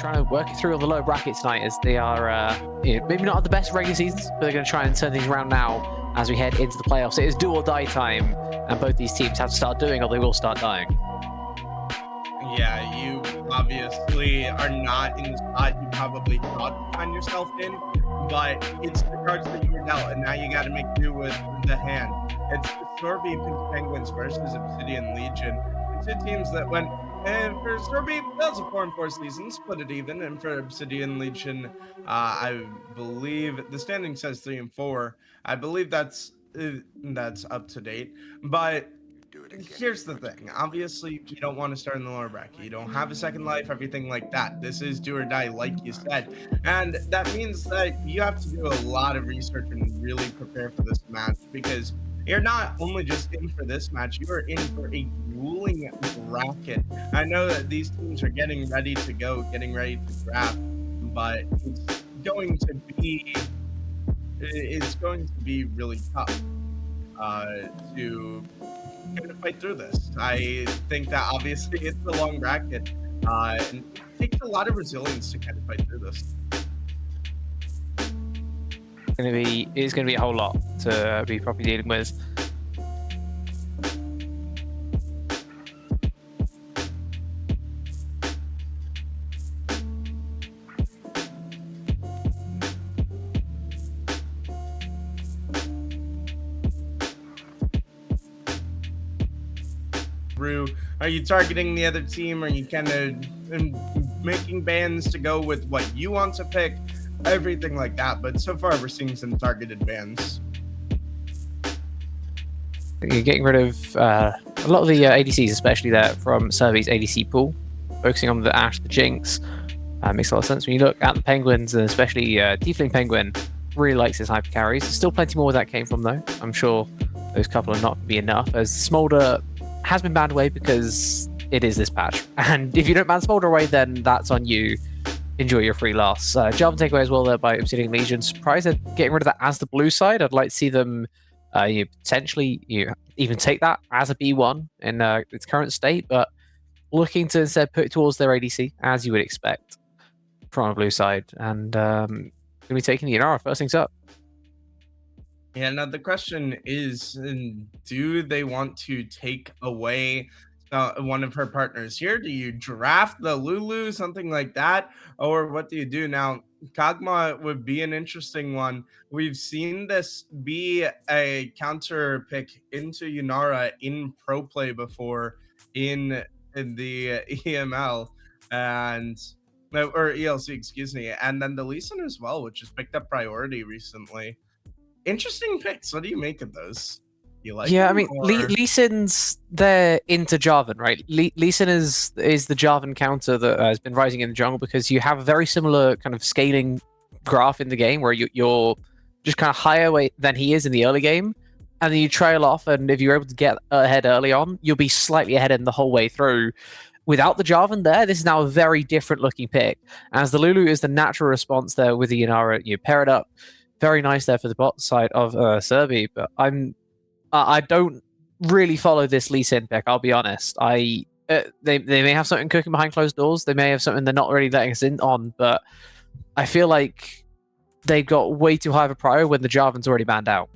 trying to work it through on the lower bracket tonight, as they are maybe not at the best regular seasons, but they're going to try and turn things around now as we head into the playoffs. It is do or die time, and both these teams have to start doing or they will start dying. Yeah, you obviously are not in the spot you probably thought to find yourself in, but it's the cards that you were dealt, and now you got to make do with the hand. It's the Sorby Penguins versus Obsidian Legion. Two teams that went, and for Sorby, that was a 4-4 season, split it even, and for Obsidian Legion, I believe the standing says 3-4. I believe that's up to date, but here's the thing. Obviously, you don't want to start in the lower bracket. You don't have a second life, everything like that. This is do or die, like you said. And that means that you have to do a lot of research and really prepare for this match, because you're not only just in for this match, you are in for a grueling bracket. I know that these teams are getting ready to go, getting ready to draft, but it's going to be really tough to kind of fight through this. I think that obviously it's a long bracket, and it takes a lot of resilience to kind of fight through this. It's going to be a whole lot to be properly dealing with. Are you targeting the other team? Are you kind of making bans to go with what you want to pick? Everything like that. But so far, we're seeing some targeted bans. You're getting rid of a lot of the ADCs, especially there from Survey's ADC pool, focusing on the Ashe, the Jinx. Makes a lot of sense when you look at the Penguins, and especially Tiefling Penguin really likes his hyper carries. There's still plenty more where that came from, though. I'm sure those couple are not going to be enough, as Smolder has been banned away because it is this patch. And if you don't ban Smolder away, then that's on you. Enjoy your free loss. Jarvan takeaway as well there by Obsidian Legion. Surprised at getting rid of that as the blue side. I'd like to see them potentially even take that as a B1 in its current state, but looking to instead put it towards their ADC, as you would expect from a blue side. And going to be taking the Inara first things up. Yeah, now the question is, do they want to take away one of her partners here? Do you draft the Lulu, something like that? Or what do you do? Now, Kog'Maw would be an interesting one. We've seen this be a counter pick into Yunara in pro play before in the EML or ELC, excuse me. And then the Lee Sin as well, which has picked up priority recently. Interesting picks. What do you make of those? You like? Yeah, I mean, Lee Sin's there into Jarvan, right? Lee Sin is the Jarvan counter that has been rising in the jungle, because you have a very similar kind of scaling graph in the game where you're just kind of higher than he is in the early game, and then you trail off, and if you're able to get ahead early on, you'll be slightly ahead in the whole way through. Without the Jarvan there, this is now a very different looking pick, as the Lulu is the natural response there with the Inara. You pair it up. Very nice there for the bot side of Serbi, but I don't really follow this Lee Sin pick. I'll be honest. They may have something cooking behind closed doors. They may have something they're not really letting us in on, but I feel like they got way too high of a prior when the Jarvan's already banned out.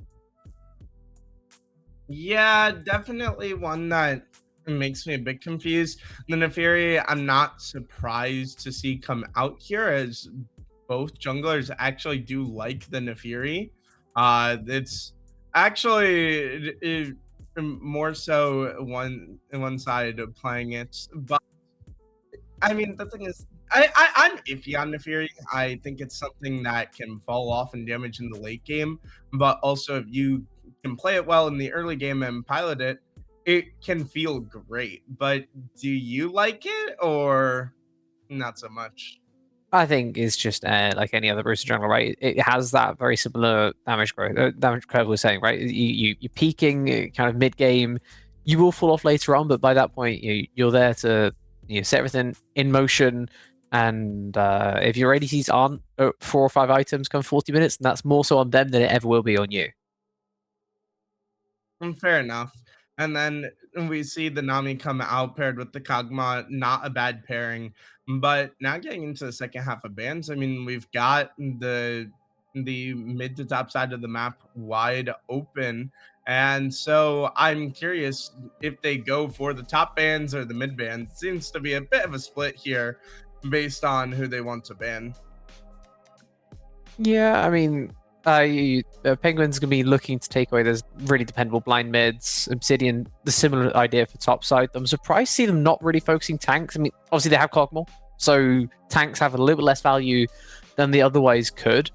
Yeah, definitely one that makes me a bit confused. The Nefiri, I'm not surprised to see come out here, as both junglers actually do like the Nefiri. It's actually more so one side of playing it, but I mean, the thing is, I'm iffy on Nefiri. I think it's something that can fall off and damage in the late game, but also if you can play it well in the early game and pilot it, it can feel great. But do you like it or not so much? I think it's just like any other booster jungle, right? It has that very similar damage growth, damage curve we're saying, right? You're peaking kind of mid game. You will fall off later on, but by that point, you're there to set everything in motion. And if your ADCs aren't 4 or 5 items come 40 minutes, then that's more so on them than it ever will be on you. Fair enough. And then we see the Nami come out paired with the Kaguma, not a bad pairing. But now getting into the second half of bans, I mean, we've got the mid to top side of the map wide open. And so I'm curious if they go for the top bans or the mid bans. Seems to be a bit of a split here based on who they want to ban. Yeah, I mean, Penguins going to be looking to take away those really dependable blind mids. Obsidian, the similar idea for top side. I'm surprised to see them not really focusing tanks. I mean, obviously they have Cogmore, so tanks have a little bit less value than they otherwise could.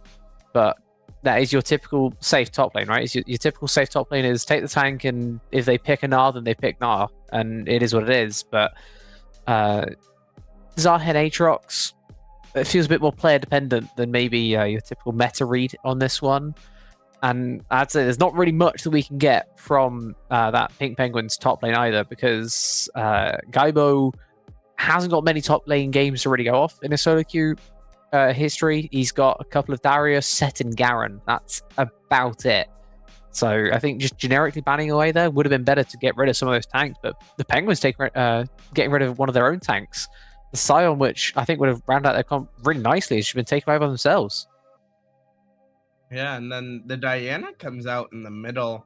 But that is your typical safe top lane, right? Your typical safe top lane is take the tank, and if they pick a Gnar, then they pick Gnar, and it is what it is. But Zarhead Aatrox, it feels a bit more player dependent than maybe your typical meta read on this one. And I'd say there's not really much that we can get from that Pink Penguins top lane either, because Gaibo hasn't got many top lane games to really go off in his solo queue history. He's got a couple of Darius, Set, and Garen. That's about it. So I think just generically banning away there would have been better to get rid of some of those tanks. But the Penguins getting rid of one of their own tanks, the Scion, which I think would have rounded out their comp really nicely, has been taken away by themselves. Yeah, and then the Diana comes out in the middle.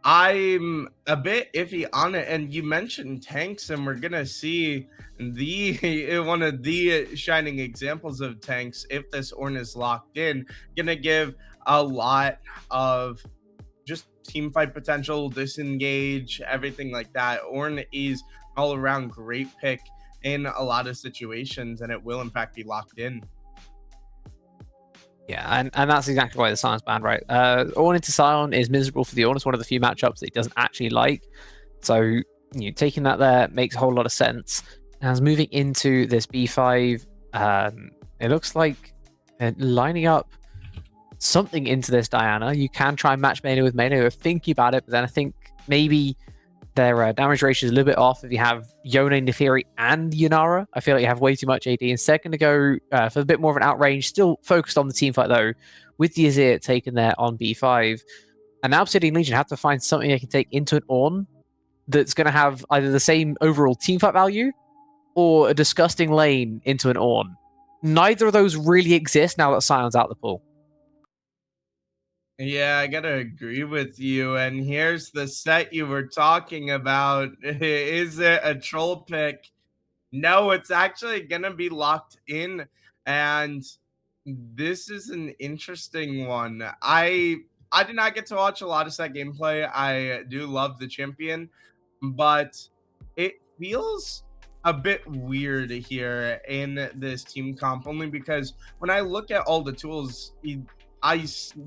I'm a bit iffy on it, and you mentioned tanks, and we're gonna see the one of the shining examples of tanks if this Ornn is locked in. Gonna give a lot of just team fight potential, disengage, everything like that. Ornn is all around great pick in a lot of situations, and it will in fact be locked in. Yeah, and that's exactly why the Sion's banned, right? Ornn into Sion is miserable for the Ornn. It's one of the few matchups that he doesn't actually like. So taking that there makes a whole lot of sense. As moving into this B5, it looks like lining up something into this Diana. You can try and match Mena with Mena. We're thinking about it, but then I think maybe their damage ratio is a little bit off if you have Yone, Neferi, and Yunara. I feel like you have way too much AD. Instead, going to go for a bit more of an outrange, still focused on the team fight though, with the Azir taken there on B5. And now Obsidian Legion have to find something they can take into an Ornn that's going to have either the same overall team fight value or a disgusting lane into an Ornn. Neither of those really exist now that Sion's out the pool. Yeah, I gotta agree with you. And here's the set you were talking about. Is it a troll pick? No, it's actually gonna be locked in. And this is an interesting one. I did not get to watch a lot of set gameplay. I do love the champion, but it feels a bit weird here in this team comp only because when I look at all the tools,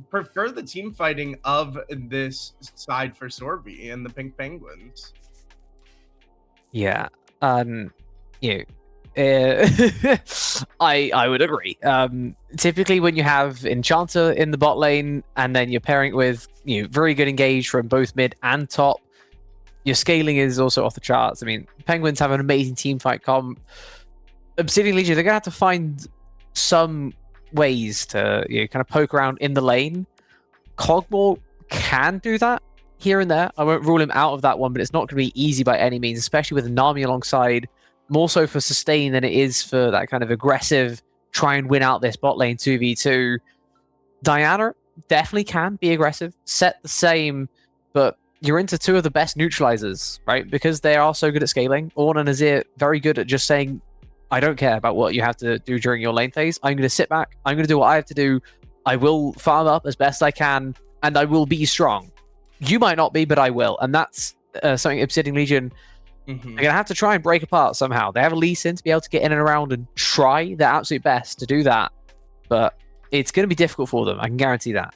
prefer the team fighting of this side for Sorby and the Pink Penguins. Yeah, you know, I would agree. Typically, when you have Enchanter in the bot lane and then you're pairing it with very good engage from both mid and top, your scaling is also off the charts. I mean, Penguins have an amazing team fight comp. Obsidian Legion, they're gonna have to find some ways to kind of poke around in the lane. Cogmore can do that here and there. I won't rule him out of that one, but it's not going to be easy by any means, especially with Nami alongside, more so for sustain than it is for that kind of aggressive, try and win out this bot lane 2v2. Diana definitely can be aggressive, set the same, but you're into two of the best neutralizers, right? Because they are so good at scaling. Ornn and Azir very good at just saying, I don't care about what you have to do during your lane phase. I'm going to sit back. I'm going to do what I have to do. I will farm up as best I can, and I will be strong. You might not be, but I will. And that's something Obsidian Legion are going to have to try and break apart somehow. They have a Lee Sin to be able to get in and around and try their absolute best to do that. But it's going to be difficult for them. I can guarantee that.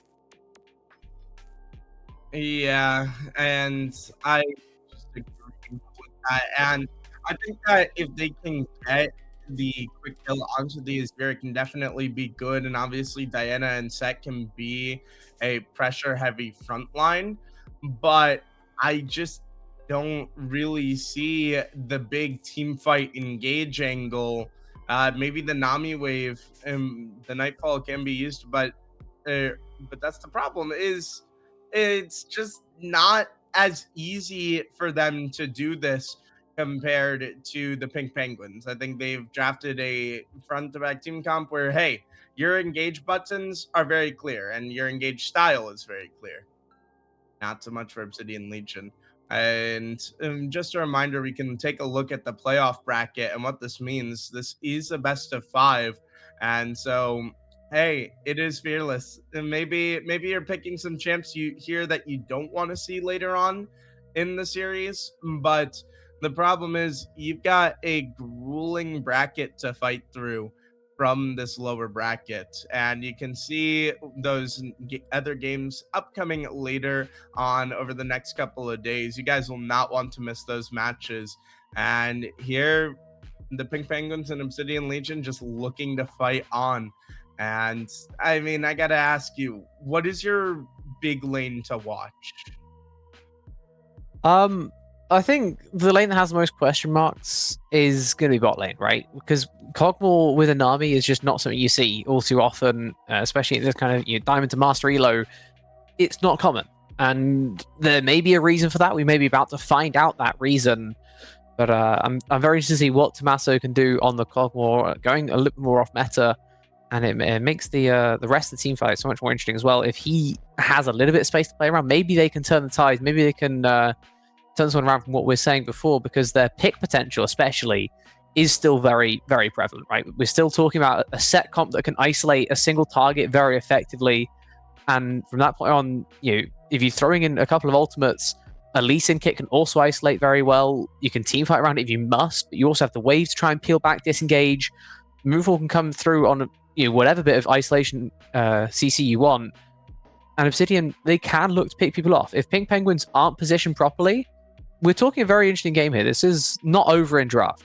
Yeah, and I just agree with that. And I think that if they can get the quick kill onto the Azir, it can definitely be good. And obviously, Diana and Set can be a pressure heavy front line. But I just don't really see the big team fight engage angle. Maybe the Nami wave and the Nightfall can be used, but that's the problem is it's just not as easy for them to do this compared to the Pink Penguins. I think they've drafted a front to back team comp where, hey, your engage buttons are very clear and your engage style is very clear. Not so much for Obsidian Legion. And just a reminder, we can take a look at the playoff bracket and what this means. This is a best of 5. And so, hey, it is fearless. And maybe you're picking some champs you hear that you don't want to see later on in the series. But the problem is you've got a grueling bracket to fight through from this lower bracket, and you can see those other games upcoming later on over the next couple of days. You guys will not want to miss those matches. And here the Pink Penguins and Obsidian Legion just looking to fight on. And I mean, I gotta ask you, what is your big lane to watch? I think the lane that has the most question marks is going to be bot lane, right? Because Cogmore with a Nami is just not something you see all too often, especially in this kind of Diamond to Master Elo. It's not common, and there may be a reason for that. We may be about to find out that reason, but I'm very interested to see what Tommaso can do on the Cogmore, going a little more off meta, and it makes the rest of the team fight so much more interesting as well. If he has a little bit of space to play around, maybe they can turn the tide. Maybe they can turn someone around from what we're saying before, because their pick potential, especially, is still very, very prevalent, right? We're still talking about a set comp that can isolate a single target very effectively, and from that point on, if you're throwing in a couple of ultimates, a Lee Sin kit can also isolate very well. You can team fight around it if you must, but you also have the waves to try and peel back, disengage. Moonfall can come through on whatever bit of isolation CC you want, and Obsidian, they can look to pick people off. If Pink Penguins aren't positioned properly, we're talking a very interesting game here. This is not over in draft.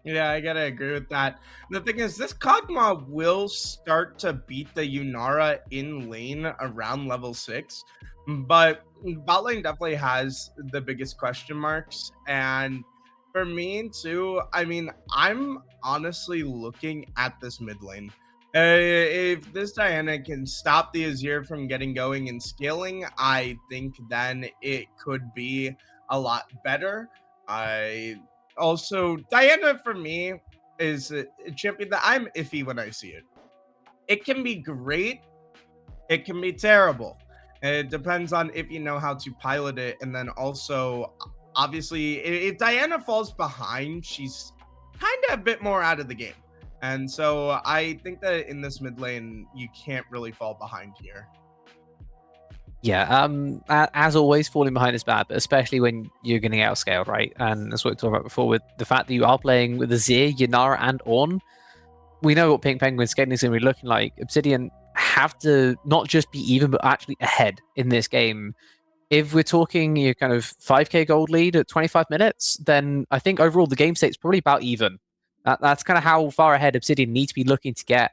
Yeah, I gotta agree with that. The thing is, this Kog'Maw will start to beat the Yunara in lane around level 6, but bot lane definitely has the biggest question marks. And for me too, I mean, I'm honestly looking at this mid lane. If this Diana can stop the Azir from getting going and scaling, I think then it could be a lot better. Diana for me is a champion that I'm iffy when I see it. It can be great, it can be terrible. It depends on if you know how to pilot it, and then also, obviously, if Diana falls behind, she's kind of a bit more out of the game. And so I think that in this mid lane, you can't really fall behind here. Yeah, as always, falling behind is bad, but especially when you're getting outscaled, right? And that's what we talked about before with the fact that you are playing with Azir, Yunara, and Ornn. We know what Pink Penguin's scaling is going to be looking like. Obsidian have to not just be even, but actually ahead in this game. If we're talking kind of 5k gold lead at 25 minutes, then I think overall the game state's probably about even. That's kind of how far ahead Obsidian need to be looking to get.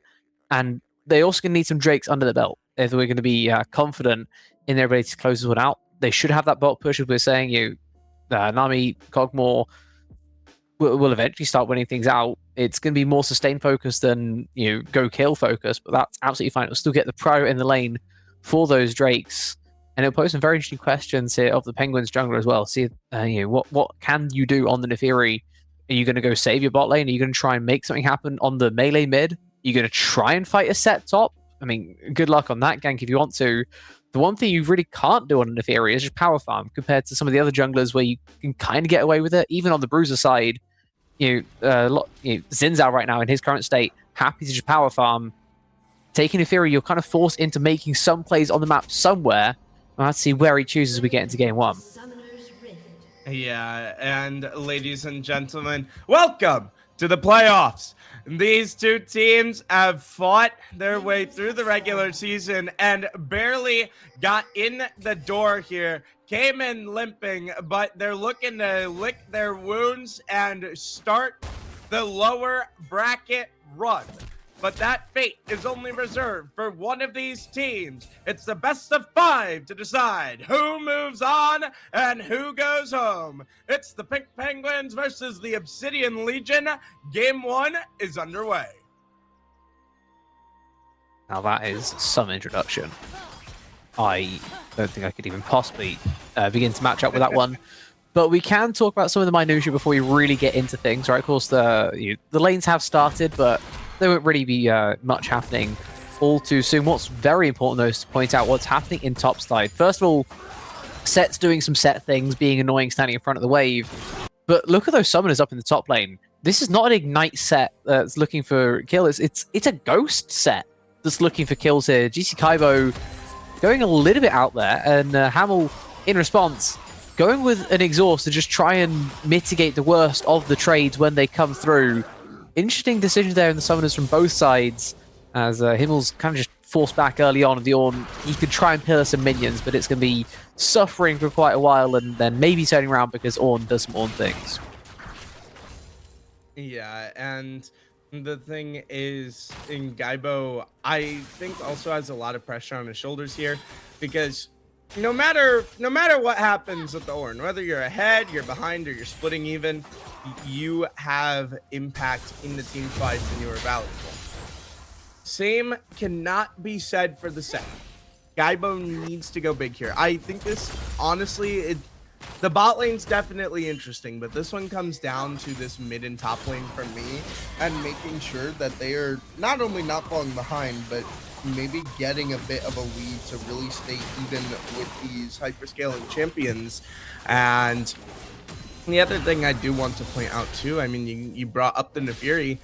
And they also going to need some Drakes under the belt if we're going to be confident in their ability to close this one out. They should have that bot push, as we're saying. Nami, Cogmore will eventually start winning things out. It's going to be more sustained focus than go kill focus, but that's absolutely fine. It'll still get the pro in the lane for those Drakes, and it'll pose some very interesting questions here of the Penguins jungler as well. See, what can you do on the Nefiri? Are you going to go save your bot lane? Are you going to try and make something happen on the melee mid? Are you going to try and fight a set top? I mean, good luck on that gank if you want to. The one thing you really can't do on a Nefiri is just power farm compared to some of the other junglers where you can kind of get away with it. Even on the Bruiser side, Zinzao right now in his current state, happy to just power farm. Taking Nefiri, you're kind of forced into making some plays on the map somewhere. We'll have to see where he chooses as we get into game 1. Yeah, and ladies and gentlemen, welcome to the playoffs. These two teams have fought their way through the regular season and barely got in the door here. Came in limping, but they're looking to lick their wounds and start the lower bracket run. But that fate is only reserved for one of these teams. It's the best of 5 to decide who moves on and who goes home. It's the Pink Penguins versus the Obsidian Legion. Game 1 is underway. Now that is some introduction. I don't think I could even possibly begin to match up with that one. But we can talk about some of the minutiae before we really get into things, right? Of course, the lanes have started, but there won't really be much happening all too soon. What's very important, though, is to point out what's happening in topside. First of all, Set's doing some Set things, being annoying, standing in front of the wave. But look at those summoners up in the top lane. This is not an Ignite Set that's looking for kills. It's a Ghost Set that's looking for kills here. GC Kaibo going a little bit out there, and Hamel, in response, going with an exhaust to just try and mitigate the worst of the trades when they come through. Interesting decision there in the summoners from both sides, as Himmel's kind of just forced back early on. The Ornn, he could try and pillar some minions, but it's going to be suffering for quite a while, and then maybe turning around because Ornn does some Ornn things. Yeah, and the thing is, in Gaibo, I think also has a lot of pressure on his shoulders here, because no matter what happens with the Ornn, whether you're ahead, you're behind, or you're splitting even, you have impact in the team fights and you are valuable. Same cannot be said for the Set. Gaibo needs to go big here. I think this, honestly, the bot lane's definitely interesting, but this one comes down to this mid and top lane for me, and making sure that they are not only not falling behind, but maybe getting a bit of a lead to really stay even with these hyperscaling champions. And the other thing I do want to point out too, I mean, you brought up the Nefiri.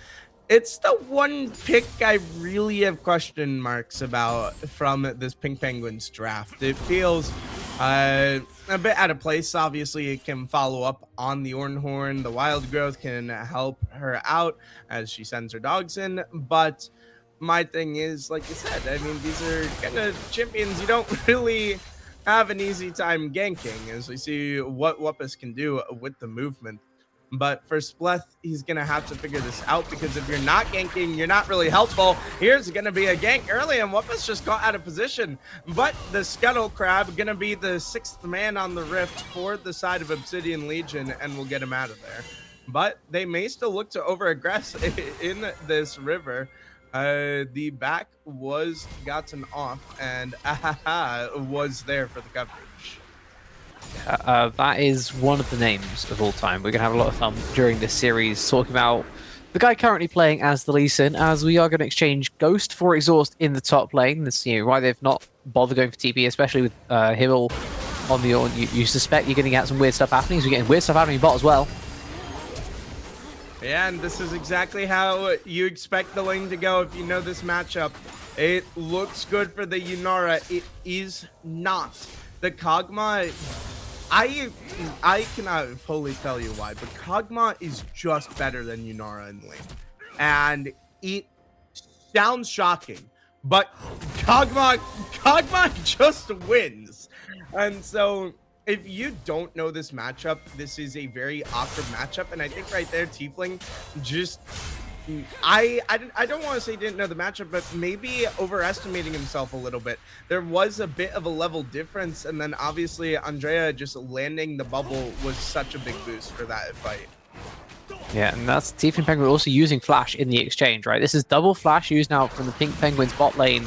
It's the one pick I really have question marks about from this Pink Penguins draft. It feels a bit out of place. Obviously, it can follow up on the Ornhorn. The Wild Growth can help her out as she sends her dogs in. But my thing is, like you said, I mean, these are kind of champions you don't really have an easy time ganking, as we see what Wuppus can do with the movement. But for Spleth, he's going to have to figure this out, because if you're not ganking, you're not really helpful. Here's going to be a gank early, and Wuppus just got out of position. But the Scuttle Crab going to be the 6th man on the Rift for the side of Obsidian Legion, and will get him out of there. But they may still look to over-aggress in this river. The back was gotten off, and was there for the coverage. That is one of the names of all time. We're going to have a lot of fun during this series talking about the guy currently playing as the Lee Sin, as we are going to exchange Ghost for Exhaust in the top lane. This, why they've not bothered going for TP, especially with Himmel on the Ornn. You suspect you're going to get some weird stuff happening, so we're getting weird stuff happening in bot as well. Yeah, and this is exactly how you expect the lane to go if you know this matchup. It looks good for the Yunara. It is not. The Kog'Maw, I cannot fully tell you why, but Kog'Maw is just better than Yunara in lane. And it sounds shocking, but Kog'Maw just wins. And so if you don't know this matchup, this is a very awkward matchup. And I think right there, Tiefling just... I don't want to say didn't know the matchup, but maybe overestimating himself a little bit. There was a bit of a level difference, and then obviously Andrea just landing the bubble was such a big boost for that fight. Yeah, and that's Tiefling Penguin also using Flash in the exchange, right? This is double Flash used now from the Pink Penguins bot lane,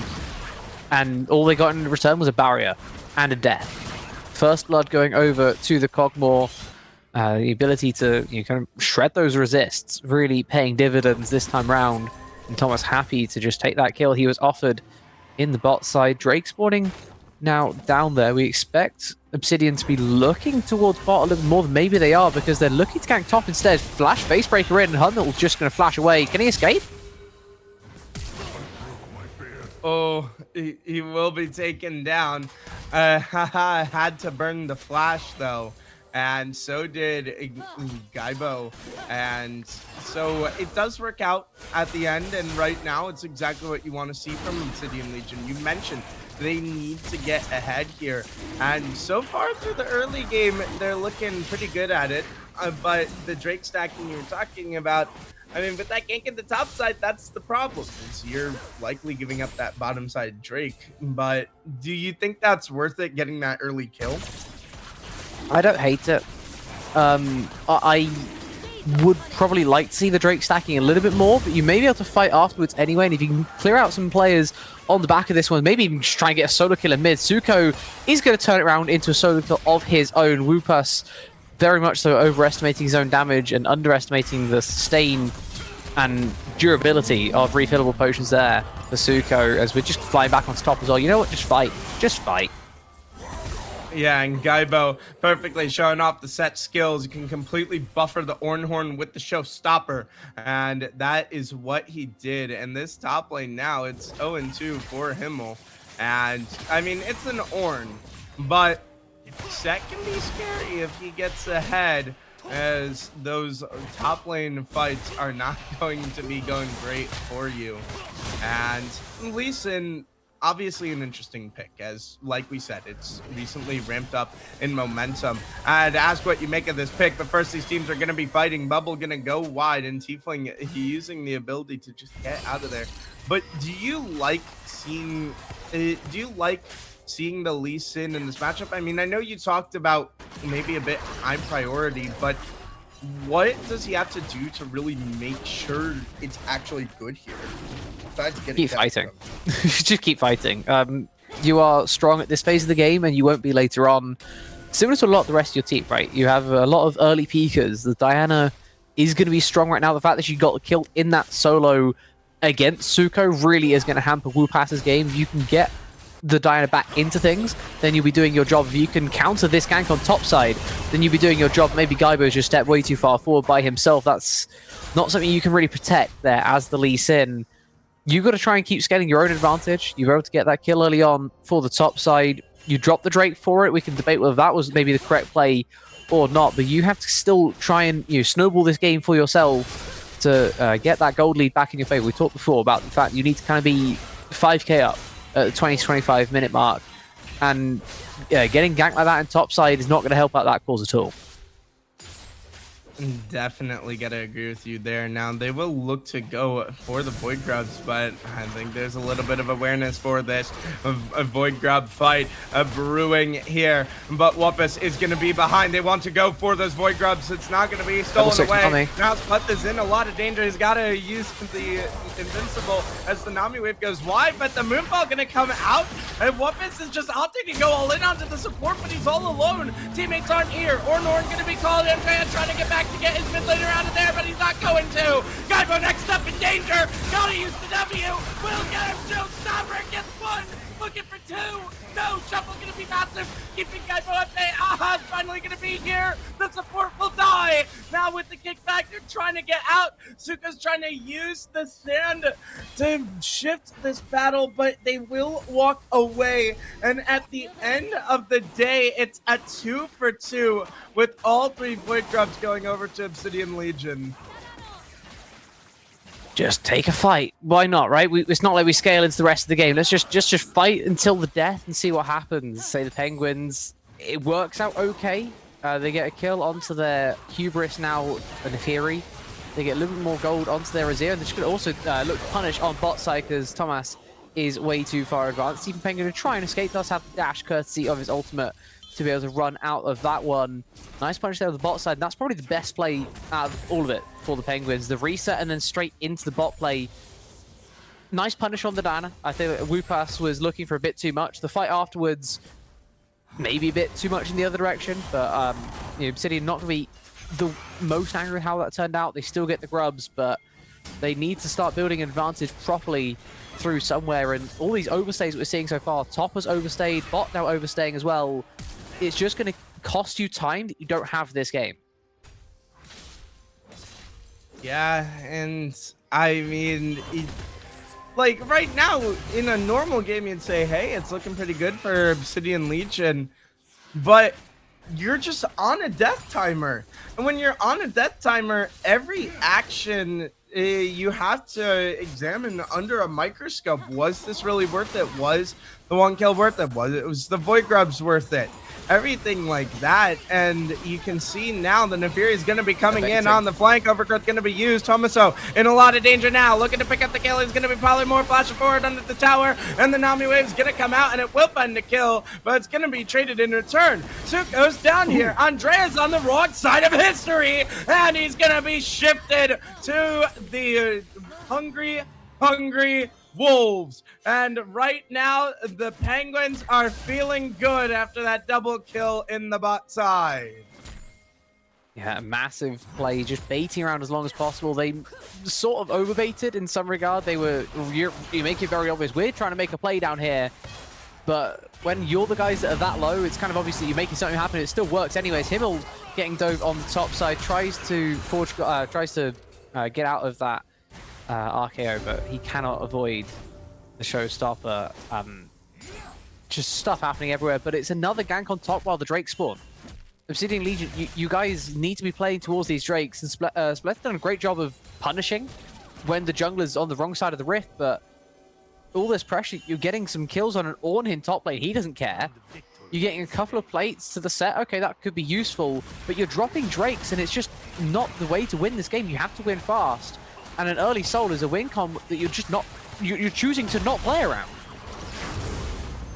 and all they got in return was a barrier and a death. First blood going over to the Kog'Maw. The ability to kind of shred those resists, really paying dividends this time round. And Thomas happy to just take that kill he was offered in the bot side. Drake spawning now down there. We expect Obsidian to be looking towards bot a little more than maybe they are, because they're looking to gank top instead. Flash Facebreaker in, and Hunmel's just going to flash away. Can he escape? Oh, he will be taken down. Had to burn the flash though. And so did Gaibo. And so it does work out at the end. And right now, it's exactly what you want to see from Obsidian Legion. You mentioned they need to get ahead here. And so far through the early game, they're looking pretty good at it. But the Drake stacking you were talking about, I mean, with that gank in the top side, that's the problem. Is you're likely giving up that bottom side Drake. But do you think that's worth it, getting that early kill? I don't hate it. I would probably like to see the Drake stacking a little bit more, but you may be able to fight afterwards anyway, and if you can clear out some players on the back of this one, maybe even just try and get a solo kill in mid, Suko is going to turn it around into a solo kill of his own. Woopas very much so overestimating his own damage and underestimating the sustain and durability of refillable potions there for Suko, as we're just flying back on top as well. You know what? Just fight. Just fight. Yeah, and Gaibo perfectly showing off the set skills. You can completely buffer the Ornhorn with the Showstopper, and that is what he did. And this top lane now, it's 0-2 for Himmel. And, I mean, it's an Ornn, but set can be scary if he gets ahead, as those top lane fights are not going to be going great for you. And Lee Sin, obviously an interesting pick, as like we said, it's recently ramped up in momentum. I'd ask what you make of this pick, but first these teams are going to be fighting. Bubble going to go wide, and Tiefling, he using the ability to just get out of there. But do you like seeing the Lee Sin in this matchup? I mean, I know you talked about maybe a bit high priority, but what does he have to do to really make sure it's actually good here? Besides getting keep fighting. Just keep fighting. You are strong at this phase of the game, and you won't be later on. Similar to a lot of the rest of your team, right? You have a lot of early peekers. The Diana is going to be strong right now. The fact that she got killed in that solo against Suko really is going to hamper Woopas's game. If you can get the Diana back into things, then you'll be doing your job. If you can counter this gank on top side, then you'll be doing your job. Maybe Gaibo's just stepped way too far forward by himself. That's not something you can really protect there as the Lee Sin. You've got to try and keep scaling your own advantage. You were able to get that kill early on for the top side. You dropped the Drake for it. We can debate whether that was maybe the correct play or not, but you have to still try and snowball this game for yourself to get that gold lead back in your favor. We talked before about the fact you need to kind of be 5k up at the 20-25 minute mark, and getting ganked like that in top side is not going to help out that cause at all. Definitely gotta agree with you there. Now they will look to go for the Void Grubs, but I think there's a little bit of awareness for this a Void Grub fight brewing here. But Wuppas is gonna be behind. They want to go for those Void Grubs. It's not gonna be stolen away. Now Sput is in a lot of danger. He's gotta use the invincible as the Nami wave goes wide, but the Moonfall gonna come out, and Wuppas is just opting to go all in onto the support, but he's all alone. Teammates aren't here. Ornhorn gonna be called in, trying to get back to get his mid laner out of there, but he's not going to. Gaibo next up in danger. Gotta use the W. Will get him. Showstopper gets one. Looking for two. No, Shuffle gonna be massive. Keeping Gaibo at bay. Aha's finally gonna be here. The support will die. Now with the kickback, they're trying to get out. Suka's trying to use the sand to shift this battle, but they will walk away. And at the end of the day, it's a 2 for 2 with all 3 Void Grubs going over to Obsidian Legion. Just take a fight. Why not, right? It's not like we scale into the rest of the game. Let's just fight until the death and see what happens. Say the Penguins, it works out okay. They get a kill onto their Hubris now, and the Fury. They get a little bit more gold onto their Azir, and they're just going to also look to punish on bot side because Thomas is way too far advanced. Even Penguin to try and escape does have the dash courtesy of his ultimate to be able to run out of that one. Nice punish there on the bot side. And that's probably the best play out of all of it for the Penguins. The reset and then straight into the bot play. Nice punish on the Diana. I think that Woopas was looking for a bit too much. The fight afterwards, maybe a bit too much in the other direction, but Obsidian not going to be the most angry with how that turned out. They still get the grubs, but they need to start building an advantage properly through somewhere. And all these overstays that we're seeing so far, top has overstayed, bot now overstaying as well. It's just going to cost you time that you don't have this game. Yeah, and I mean, like right now in a normal game, you'd say, hey, it's looking pretty good for Obsidian Legion, but you're just on a death timer. And when you're on a death timer, every action you have to examine under a microscope. Was this really worth it? Was the 1 kill worth it? It was the Void Grubs worth it? Everything like that, and you can see now the Nefiri is going to be coming in on the flank. Overgrowth going to be used. Tomaso in a lot of danger now, looking to pick up the kill. He's going to be Polymorph flashing forward under the tower, and the Nami Wave is going to come out, and it will find the kill, but it's going to be traded in return. Suko's down here. Andrea's on the wrong side of history, and he's going to be shifted to the hungry Wolves. And right now, the Penguins are feeling good after that double kill in the bot side. Yeah, a massive play, just baiting around as long as possible. They sort of overbaited in some regard. They were, you make it very obvious, we're trying to make a play down here. But when you're the guys that are that low, it's kind of obvious that you're making something happen. It still works anyways. Himmel getting dove on the top side, tries to get out of that RKO, but he cannot avoid the showstopper. Just stuff happening everywhere, but it's another gank on top while the Drake spawn. Obsidian Legion, you guys need to be playing towards these Drakes, and Splet's done a great job of punishing when the jungler's on the wrong side of the rift, but all this pressure, you're getting some kills on an Ornn top lane, he doesn't care. You're getting a couple of plates to the set, okay, that could be useful, but you're dropping Drakes, and it's just not the way to win this game. You have to win fast. And an early soul is a win com that you're just not, you're choosing to not play around.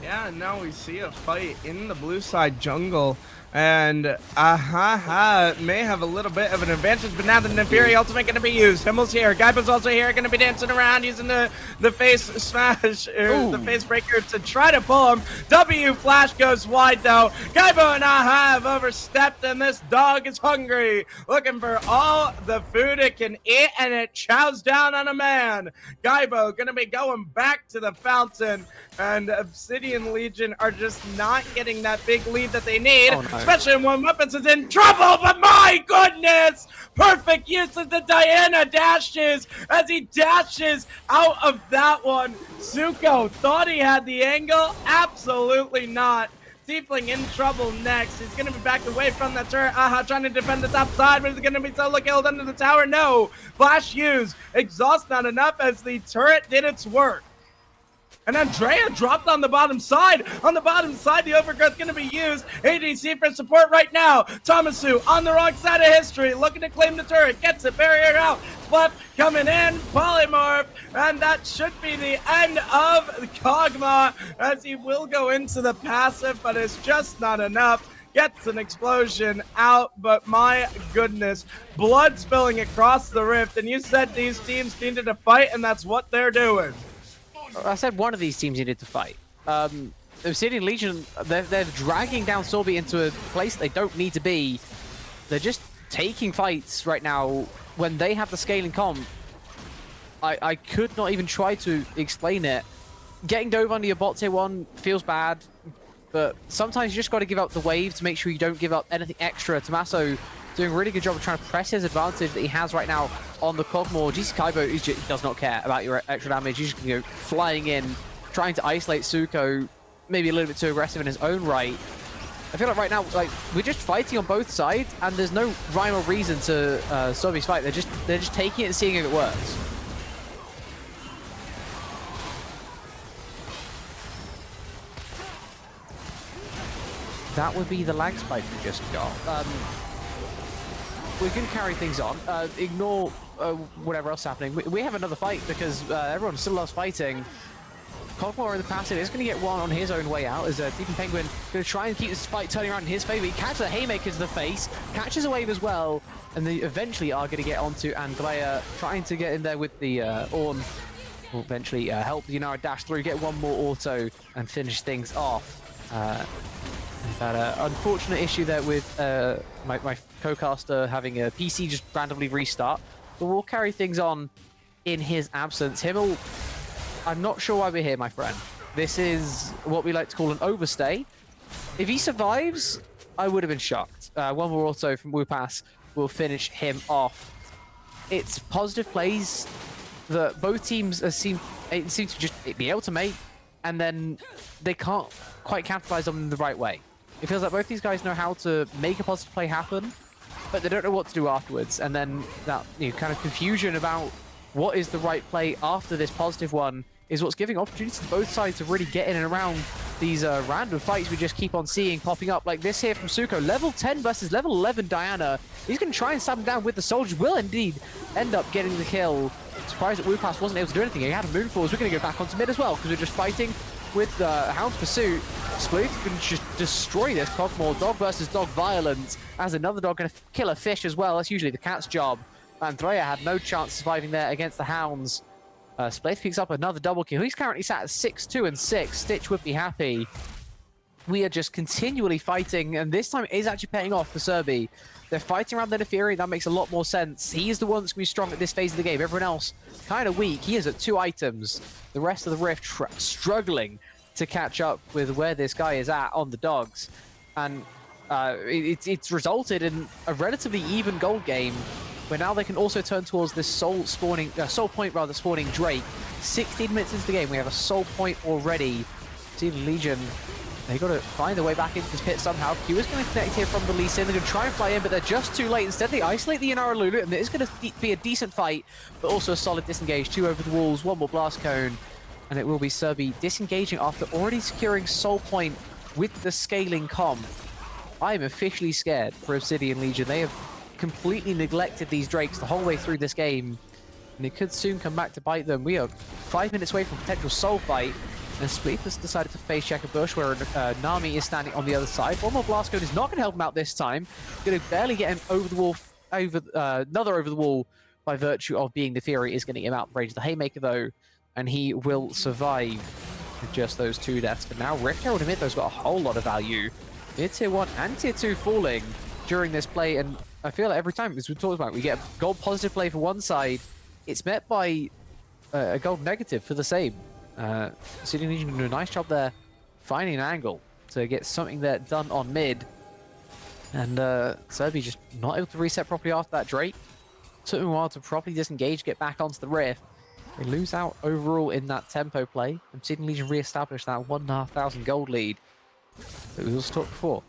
Yeah, and now we see a fight in the blue side jungle. And may have a little bit of an advantage, but now the Nefiri ultimate going to be used. Himmel's here, Gaiba's also here, going to be dancing around using the face smash, the face breaker to try to pull him. W flash goes wide though. Gaiba and Aha have overstepped, and this dog is hungry, looking for all the food it can eat, and it chows down on a man. Gaiba going to be going back to the fountain, and Obsidian Legion are just not getting that big lead that they need. Oh, no. Especially when Weapons is in trouble, but my goodness! Perfect use of the Diana dashes as he dashes out of that one. Zuko thought he had the angle. Absolutely not. Tiefling in trouble next. He's going to be backed away from the turret. Aha, trying to defend the top side, but is it going to be solo killed under the tower? No. Flash used. Exhaust not enough as the turret did its work. And Andrea dropped on the bottom side. On the bottom side, the overgrowth going to be used. ADC for support right now. Tomasu on the wrong side of history, looking to claim the turret. Gets it, barrier out. Flip coming in, polymorph, and that should be the end of Kog'Maw, as he will go into the passive, but it's just not enough. Gets an explosion out, but my goodness, blood spilling across the rift. And you said these teams needed to fight, and that's what they're doing. I said one of these teams needed to fight. Obsidian Legion, they're dragging down Sorby into a place they don't need to be. They're just taking fights right now when they have the scaling comp. I could not even try to explain it. Getting dove under your bot tier 1 feels bad, but sometimes you just got to give up the wave to make sure you don't give up anything extra. Tommaso doing a really good job of trying to press his advantage that he has right now on the Kog'Maw. GC Kaibo he does not care about your extra damage. He's just flying in, trying to isolate Zuko, maybe a little bit too aggressive in his own right. I feel like right now, we're just fighting on both sides, and there's no rhyme or reason to Sorby's fight. They're just taking it and seeing if it works. That would be the lag spike we just got. We're going to carry things on. Ignore whatever else is happening. We have another fight because everyone still loves fighting. Kog'Maw in the passive is going to get one on his own way out. As Deep Penguin going to try and keep this fight turning around in his favor. He catches a haymaker to the face, catches a wave as well, and they eventually are going to get onto Anglea, trying to get in there with the Ornn. Will eventually help Yunara dash through, get one more auto, and finish things off. That unfortunate issue there with my co-caster having a PC just randomly restart, but we'll carry things on in his absence. Himmel, I'm not sure why we're here, my friend. This is what we like to call an overstay. If he survives, I would have been shocked. One more auto from Wupass will finish him off. It's positive plays that both teams seem to just be able to make, and then they can't quite capitalize on them the right way. It feels like both these guys know how to make a positive play happen, but they don't know what to do afterwards. And then that kind of confusion about what is the right play after this positive one is what's giving opportunities to both sides to really get in and around these random fights we just keep on seeing popping up, like this here from Suko. Level 10 versus level 11 Diana. He's going to try and stab him down with the soldiers. Will indeed end up getting the kill. Surprised that WuPass wasn't able to do anything. He had a moonfall. We're going to go back onto mid as well, because we're just fighting with Hound's Pursuit. Sploof can just destroy this Cogmore. Dog versus dog violence, as another dog going to kill a fish as well. That's usually the cat's job. Andrea had no chance surviving there against the Hounds. Splate picks up another double kill. He's currently sat at 6-2 and 6. Stitch would be happy. We are just continually fighting, and this time it is actually paying off for Serbi. They're fighting around the Neferi. That makes a lot more sense. He is the one that's going to be strong at this phase of the game. Everyone else kind of weak. He is at 2 items. The rest of the Rift struggling to catch up with where this guy is at on the dogs. And it's resulted in a relatively even gold game, where now they can also turn towards this soul point spawning Drake. 16 minutes into the game, we have a soul point already. See the Legion, they got to find their way back into this pit somehow. Q is going to connect here from the Lee Sin. They're going to try and fly in, but they're just too late. Instead, they isolate the Inara Lulu, and it is going to be a decent fight, but also a solid disengage. 2 over the walls, 1 more blast cone, and it will be Serbi disengaging after already securing soul point with the scaling comp. I am officially scared for Obsidian Legion. They have completely neglected these Drakes the whole way through this game, and it could soon come back to bite them. We are 5 minutes away from potential soul fight, and Spleef has decided to face check a bush where Nami is standing on the other side. 1 more blast code is not going to help him out this time. Going to barely get him over the wall, another over the wall by virtue of being the Fury. Is going to get him out range of the Haymaker though, and he will survive with just those 2 deaths. But now Rift Herald mid though's got a whole lot of value. Mid tier 1 and tier 2 falling during this play, and I feel like every time, as we talked about, we get a gold positive play for one side, it's met by a gold negative for the same. Obsidian Legion do a nice job there finding an angle to get something there done on mid, and Serbi just not able to reset properly after that Drake. Took him a while to properly disengage, get back onto the Rift. They lose out overall in that tempo play. Obsidian Legion re-established that 1,500 gold lead that we also talked before.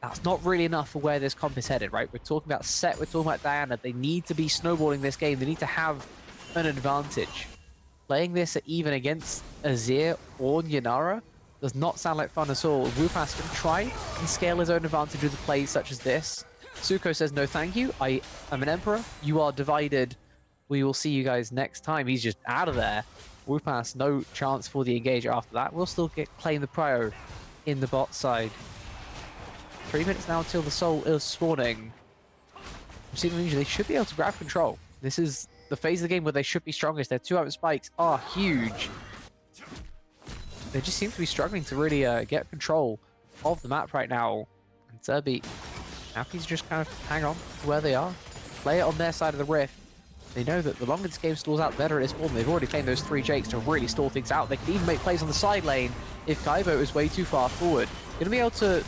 That's not really enough for where this comp is headed, right? We're talking about Set, we're talking about Diana. They need to be snowballing this game. They need to have an advantage. Playing this at even against Azir or Yanara does not sound like fun at all. WuPass can try and scale his own advantage with a play such as this. Suko says, no thank you. I am an Emperor. You are divided. We will see you guys next time. He's just out of there. WuPass, no chance for the engager after that. We'll still get playing the Prio in the bot side. 3 minutes now until the soul is spawning. They should be able to grab control. This is the phase of the game where they should be strongest. Their 2 item spikes are huge. They just seem to be struggling to really get control of the map right now. And Serbi happy to just kind of hang on to where they are. Play it on their side of the Rift. They know that the longer this game stalls out, the better it is for them. They've already claimed those 3 Jakes to really stall things out. They can even make plays on the side lane if Kaibo is way too far forward. Going to be able to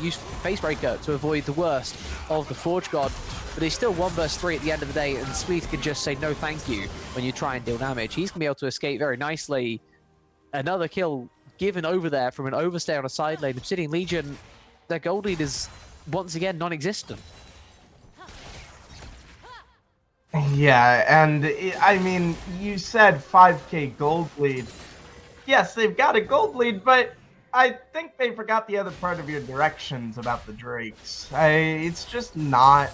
use Facebreaker to avoid the worst of the Forge God, but he's still 1 versus 3 at the end of the day, and Spleef can just say no thank you when you try and deal damage. He's going to be able to escape very nicely. Another kill given over there from an overstay on a side lane. Obsidian Legion, their gold lead is once again non-existent. Yeah, and I mean, you said 5k gold lead. Yes, they've got a gold lead, but I think they forgot the other part of your directions about the Drakes. It's just not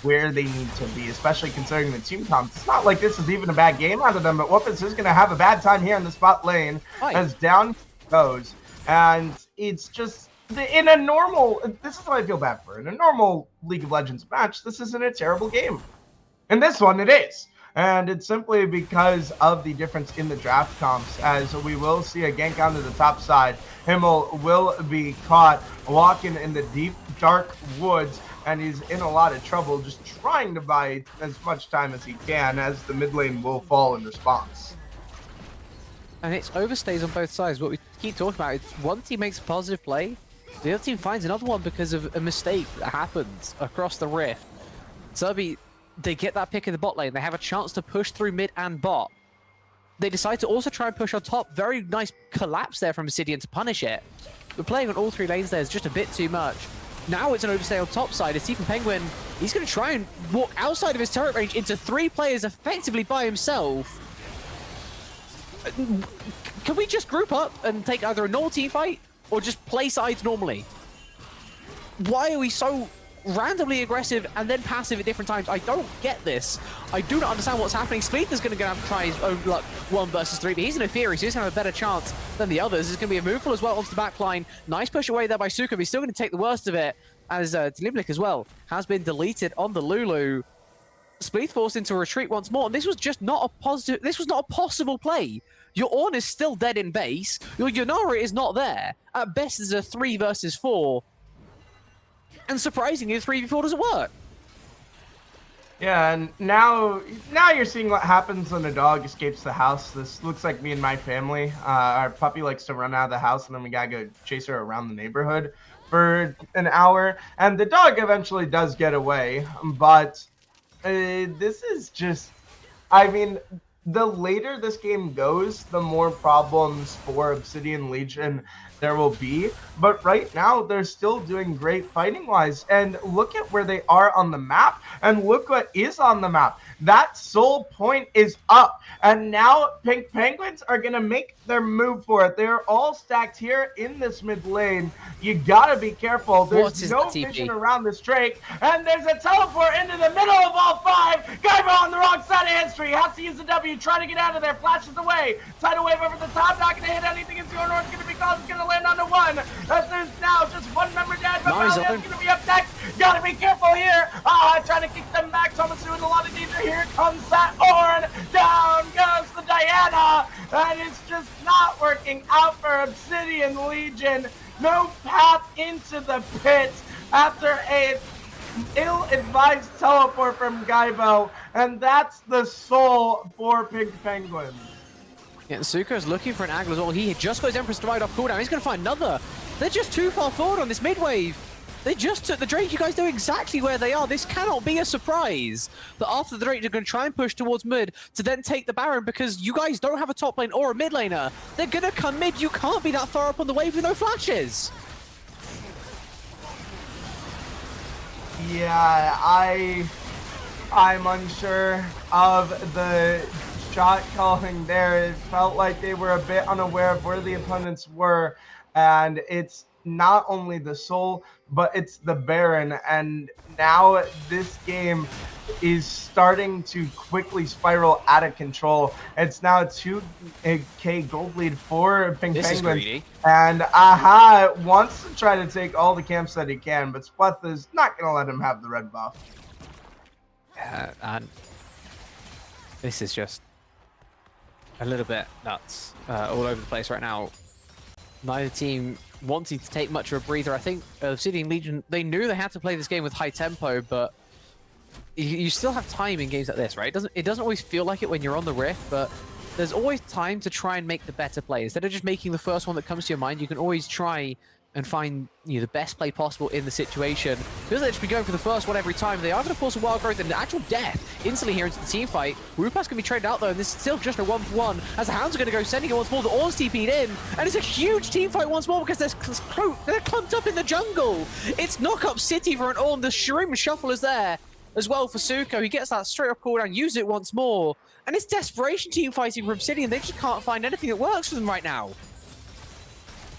where they need to be, especially considering the team comp. It's not like this is even a bad game out of them, but WuPass is going to have a bad time here in the spot lane as down goes. And it's just, in a normal, this is what I feel bad for. In a normal League of Legends match, this isn't a terrible game. In this one, it is. And it's simply because of the difference in the draft comps, as we will see a gank onto the top side. Himmel will be caught walking in the deep, dark woods, and he's in a lot of trouble just trying to buy as much time as he can, as the mid lane will fall in response. And it's overstays on both sides. What we keep talking about is one team makes a positive play, the other team finds another one because of a mistake that happens across the Rift. Serbi, they get that pick in the bot lane. They have a chance to push through mid and bot. They decide to also try and push on top. Very nice collapse there from Obsidian to punish it. But playing on all 3 lanes there is just a bit too much. Now it's an overstay on top side. It's Stephen Penguin. He's going to try and walk outside of his turret range into 3 players effectively by himself. Can we just group up and take either a normal team fight or just play sides normally? Why are we so randomly aggressive and then passive at different times? I don't get this. I do not understand what's happening. Spleether's going to have to try his own luck 1 versus 3, but he's in a theory, so he's going to have a better chance than the others. There's going to be a move as well onto the back line. Nice push away there by Suka, but he's still going to take the worst of it, as Dlimnik as well has been deleted on the Lulu. Spleeth forced into a retreat once more, and this was just not a positive. This was not a possible play. Your Ornn is still dead in base. Your Yonara is not there. At best, it's a 3 versus 4. And surprisingly, the 3v4 doesn't work. Yeah, and now you're seeing what happens when a dog escapes the house. This looks like me and my family. Our puppy likes to run out of the house, and then we gotta go chase her around the neighborhood for an hour. And the dog eventually does get away, but this is just, I mean, the later this game goes, the more problems for Obsidian Legion there will be. But right now, they're still doing great fighting-wise. And look at where they are on the map, and look what is on the map. That soul point is up, and now Pink Penguins are going to make their move for it. They're all stacked here in this mid lane. You got to be careful. There's no vision around this Drake, and there's a teleport into the middle of all 5. Gaibo on the wrong side of history. Has to use the W, trying to get out of there. Flashes away. Tidal wave over the top, not going to hit anything. It's going to be called. It's going to land on the 1. As there's now just 1 member dead, but Valiant's going to be up next. Gotta be careful here. Trying to kick them back. Thomasu in a lot of danger. Here comes that Ornn. Down goes the Diana. And it's just not working out for Obsidian Legion. No path into the pit after a ill-advised teleport from Gaibo. And that's the soul for Pink Penguins. Yeah, Suka's looking for an angle as well. He just got his Empress Divide off cooldown. He's going to find another. They're just too far forward on this mid wave. They just took the Drake. You guys know exactly where they are. This cannot be a surprise that after the Drake, they're going to try and push towards mid to then take the Baron, because you guys don't have a top lane or a mid laner. They're going to come mid. You can't be that far up on the wave with no flashes. Yeah, I'm unsure of the shot calling there. It felt like they were a bit unaware of where the opponents were, and it's not only the soul, but it's the Baron. And now this game is starting to quickly spiral out of control. It's now a 2k gold lead for Pink Penguins. And Aha wants to try to take all the camps that he can, but Spleth is not going to let him have the red buff. And this is just a little bit nuts all over the place right now. Neither team wanting to take much of a breather. I think Obsidian Legion, they knew they had to play this game with high tempo, but you still have time in games like this, right? It doesn't always feel like it when you're on the Rift, but there's always time to try and make the better play. Instead of just making the first one that comes to your mind, you can always try and find the best play possible in the situation. Because they just be going for the first one every time. They are going to force a wild growth and actual death instantly here into the team fight. Rupa's going to be traded out though, and this is still just a 1-for-1 as the Hounds are going to go sending it once more. The Ornn's TP'd in, and it's a huge team fight once more because they're clumped up in the jungle. It's knock up city for an Ornn. The Shroom Shuffle is there as well for Suko. He gets that straight up cooldown, use it once more, and it's desperation team fighting for Obsidian. They just can't find anything that works for them right now.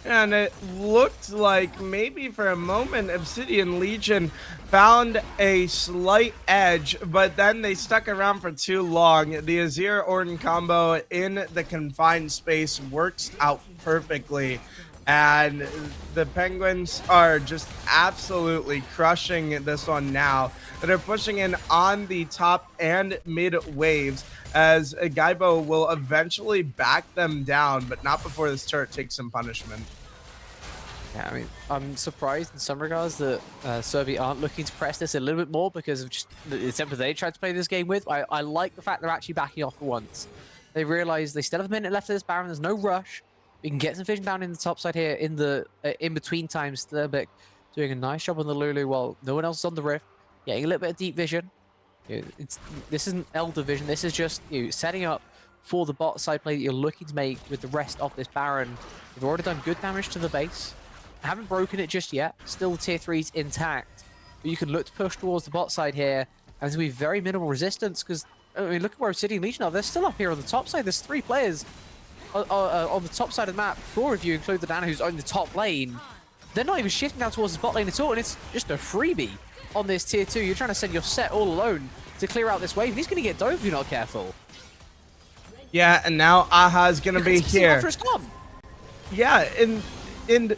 And it looked like maybe for a moment Obsidian Legion found a slight edge, but then they stuck around for too long. The Azir Ornn combo in the confined space works out perfectly, and the Penguins are just absolutely crushing this one now. They're pushing in on the top and mid waves, as Gaibo will eventually back them down, but not before this turret takes some punishment. Yeah, I mean, I'm surprised in some regards that Serbi aren't looking to press this a little bit more because of just the tempo they tried to play this game with. I like the fact they're actually backing off for once. They realize they still have a minute left of this Baron. There's no rush. We can get some vision down in the top side here in the in-between times. They're doing a nice job on the Lulu while no one else is on the Rift. Getting a little bit of deep vision. This isn't Elder vision. This is just setting up for the bot side play that you're looking to make with the rest of this Baron. You've already done good damage to the base. Haven't broken it just yet. Still tier 3's intact. But you can look to push towards the bot side here. And there's going to be very minimal resistance because, I mean, look at where Obsidian Legion are. They're still up here on the top side. There's 3 players on the top side of the map, 4 of you include the Dana who's on the top lane, they're not even shifting down towards the bot lane at all, and it's just a freebie on this tier 2. You're trying to send your set all alone to clear out this wave, and he's going to get dove if you're not careful. Yeah, and now Aha's gonna be here. Yeah, and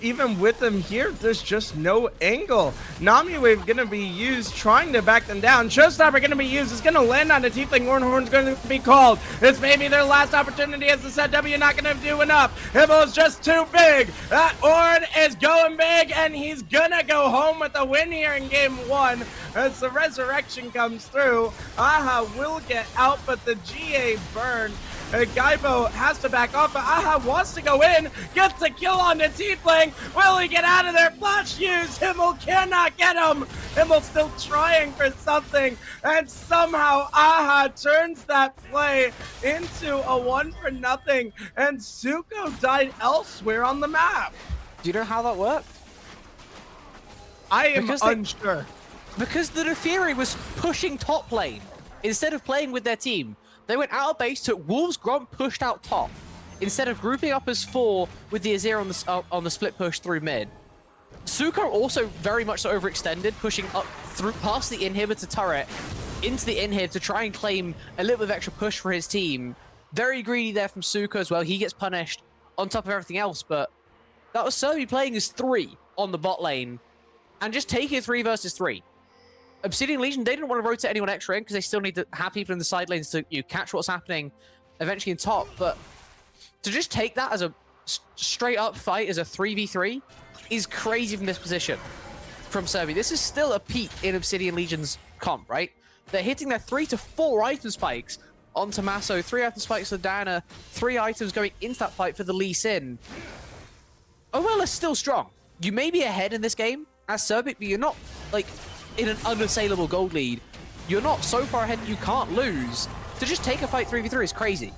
even with them here, there's just no angle. Nami Wave gonna be used, trying to back them down. Showstopper gonna be used. It's gonna land on a Tiefling. Ornhorn's gonna be called. It's maybe their last opportunity as the set W not gonna do enough. Hibbo's just too big. That Orn is going big, and he's gonna go home with a win here in game 1. As the resurrection comes through, Aha will get out, but the GA burn. Gaibo has to back off, but Aha wants to go in, gets a kill on the Tiefling. Will he get out of there? Flash use. Himmel cannot get him. Himmel still trying for something, and somehow Aha turns that play into a 1-for-0, and Zuko died elsewhere on the map. Do you know how that worked? I am unsure. Because the Neferi was pushing top lane instead of playing with their team. They went out of base, took Wolves, Gromp, pushed out top, instead of grouping up as 4 with the Azir on the split push through mid. Zuko also very much so overextended, pushing up through past the inhibitor turret into the inhib to try and claim a little bit of extra push for his team. Very greedy there from Zuko as well. He gets punished on top of everything else, but that was Serbi playing as 3 on the bot lane and just taking a 3 versus 3. Obsidian Legion, they didn't want to rotate anyone extra in because they still need to have people in the side lanes to catch what's happening eventually in top. But to just take that as a straight up fight as a 3v3 is crazy from this position from Serbi. This is still a peak in Obsidian Legion's comp, right? They're hitting their 3 to 4 item spikes on Tommaso, 3 item spikes for Dana, 3 items going into that fight for the Lee Sin. OL is still strong. You may be ahead in this game as Serbi, but you're not like in an unassailable gold lead. You're not so far ahead you can't lose. To just take a fight 3v3 is crazy.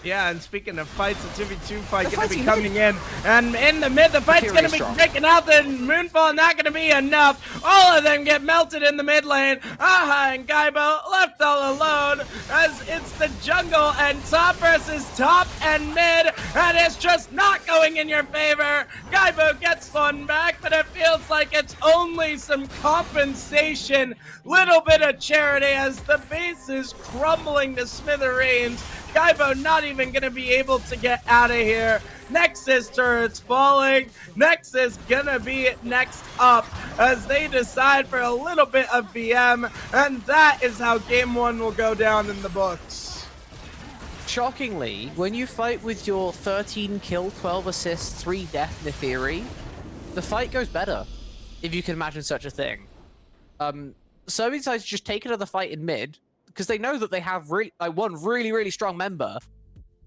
Yeah, and speaking of fights, the 2v2 fight going to be coming in. And in the mid, the fight's going to be breaking out. Then Moonfall not going to be enough. All of them get melted in the mid lane. Aha and Gaibo left all alone as it's the jungle and top versus top and mid. And it's just not going in your favor. Gaibo gets one back, but it feels like it's only some compensation. Little bit of charity as the base is crumbling to smithereens. Gaibo not even going to be able to get out of here. Nexus turrets falling. Nexus gonna be next up as they decide for a little bit of BM, and that is how game 1 will go down in the books. Shockingly, when you fight with your 13 kill, 12 assists, 3 death Neferi, the fight goes better, if you can imagine such a thing. Serbi decides to just take another fight in mid, because they know that they have one really strong member,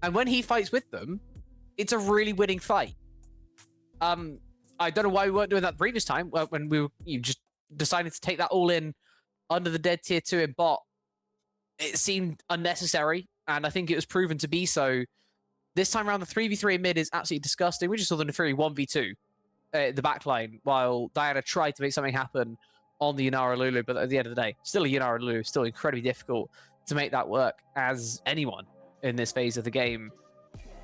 and when he fights with them, it's a really winning fight. I don't know why we weren't doing that the previous time when you just decided to take that all in under the dead tier 2 in bot. It seemed unnecessary, and I think it was proven to be so. This time around, the 3v3 in mid is absolutely disgusting. We just saw the Neferi 1v2 the backline while Diana tried to make something happen on the Yunara Lulu, but at the end of the day, still a Yunara Lulu, still incredibly difficult to make that work as anyone in this phase of the game.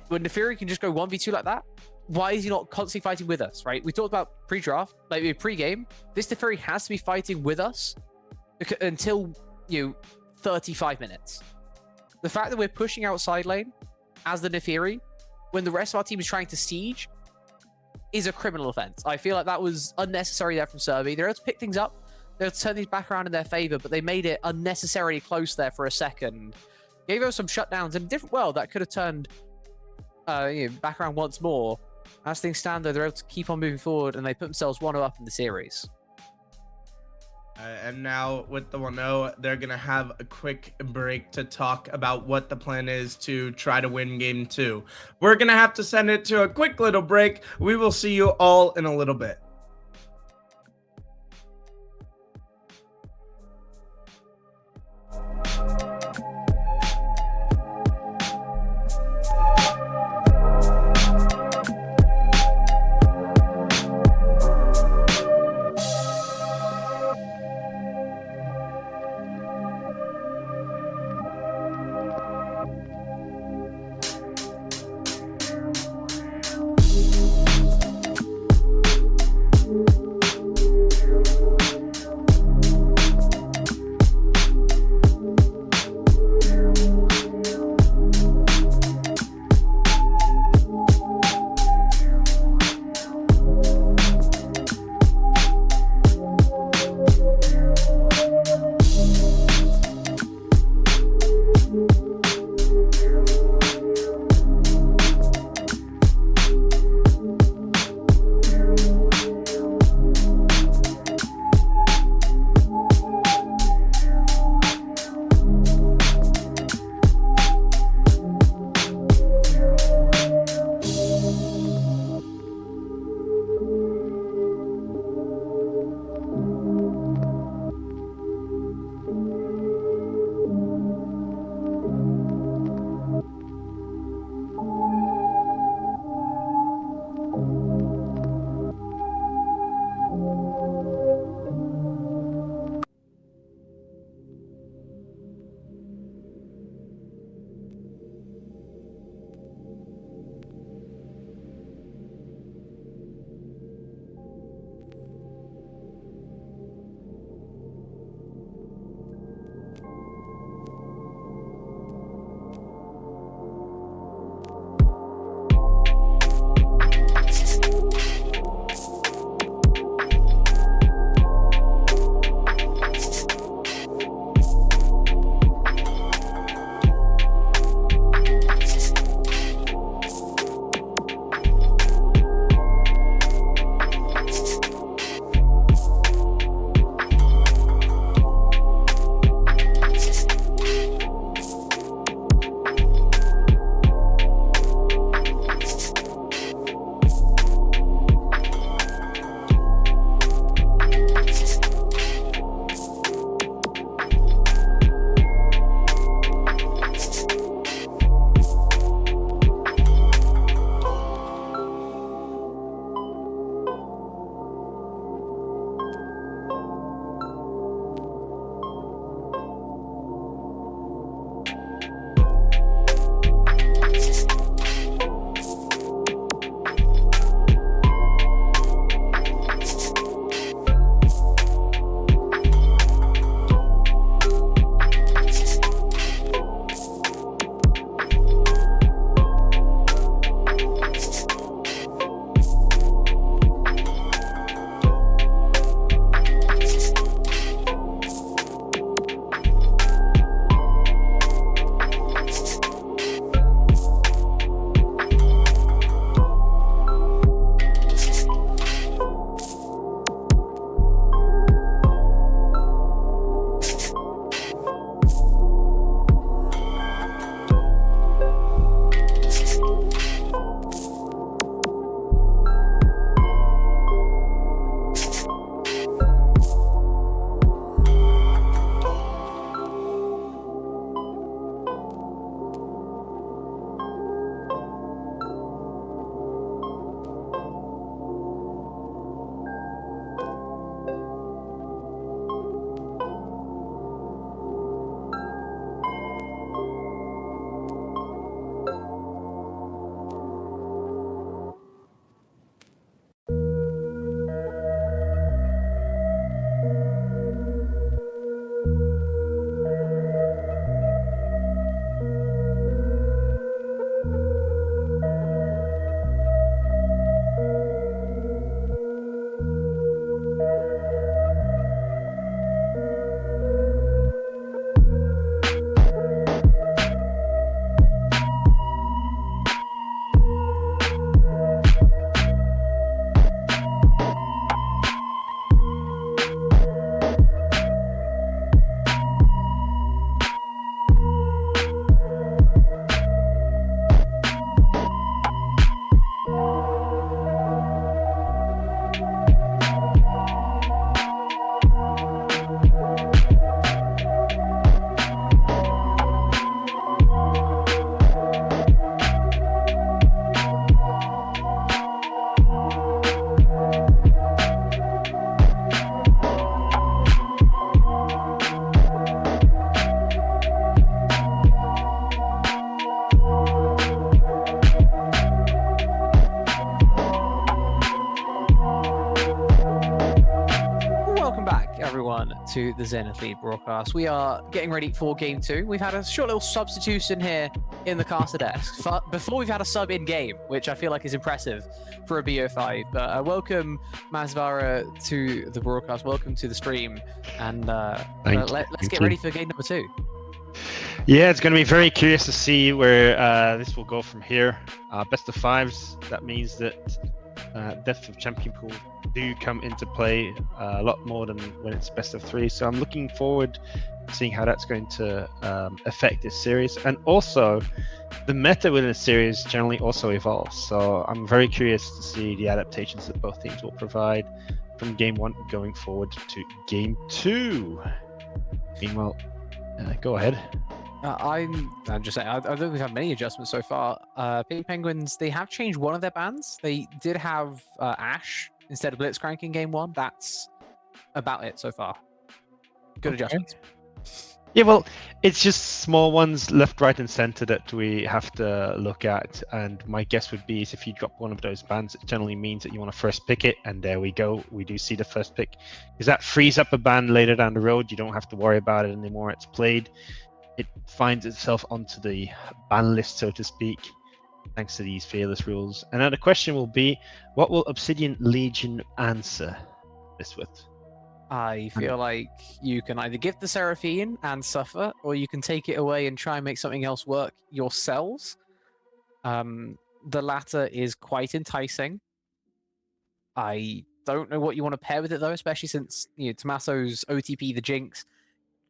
When Neferi can just go 1v2 like that, why is he not constantly fighting with us, right? We talked about pre-draft, like pre-game. This Neferi has to be fighting with us until, 35 minutes. The fact that we're pushing out side lane as the Neferi when the rest of our team is trying to siege is a criminal offense. I feel like that was unnecessary there from Serbi. They're able to pick things up. They're able to turn these back around in their favor, but they made it unnecessarily close there for a second. Gave us some shutdowns in a different world that could have turned back around once more. As things stand, though, they're able to keep on moving forward, and they put themselves 1-0 up in the series. And now with the 1-0, they're going to have a quick break to talk about what the plan is to try to win game 2. We're going to have to send it to a quick little break. We will see you all in a little bit. everyone to the Zenith League broadcast. We are getting ready for Game 2. We've had a short little substitution here in the caster desk. Before we've had a sub in-game, which I feel like is impressive for a BO5. But welcome, Masvara, to the broadcast. Welcome to the stream. And let's get ready for Game number 2. Yeah, it's going to be very curious to see where this will go from here. Best of 5s, that means that depth of champion pool do come into play a lot more than when it's best of 3. So I'm looking forward to seeing how that's going to affect this series. And also, the meta within the series generally also evolves. So I'm very curious to see the adaptations that both teams will provide from Game 1 going forward to Game 2. Meanwhile, go ahead. I'm just saying, I don't think we've had many adjustments so far. Pink Penguins, they have changed one of their bans. They did have Ash instead of Blitzcrank in Game 1. That's about it so far. Good adjustments. Yeah, well, it's just small ones left, right, and center that we have to look at. And my guess would be is if you drop one of those bans, it generally means that you want to first pick it. And there we go. We do see the first pick. Because that frees up a ban later down the road. You don't have to worry about it anymore. It's played. It finds itself onto the ban list, so to speak, thanks to these fearless rules. And now the question will be, what will Obsidian Legion answer this with? I feel like you can either give the Seraphine and suffer, or you can take it away and try and make something else work yourselves. The latter is quite enticing. I don't know what you want to pair with it, though, especially since Tommaso's OTP, the Jinx,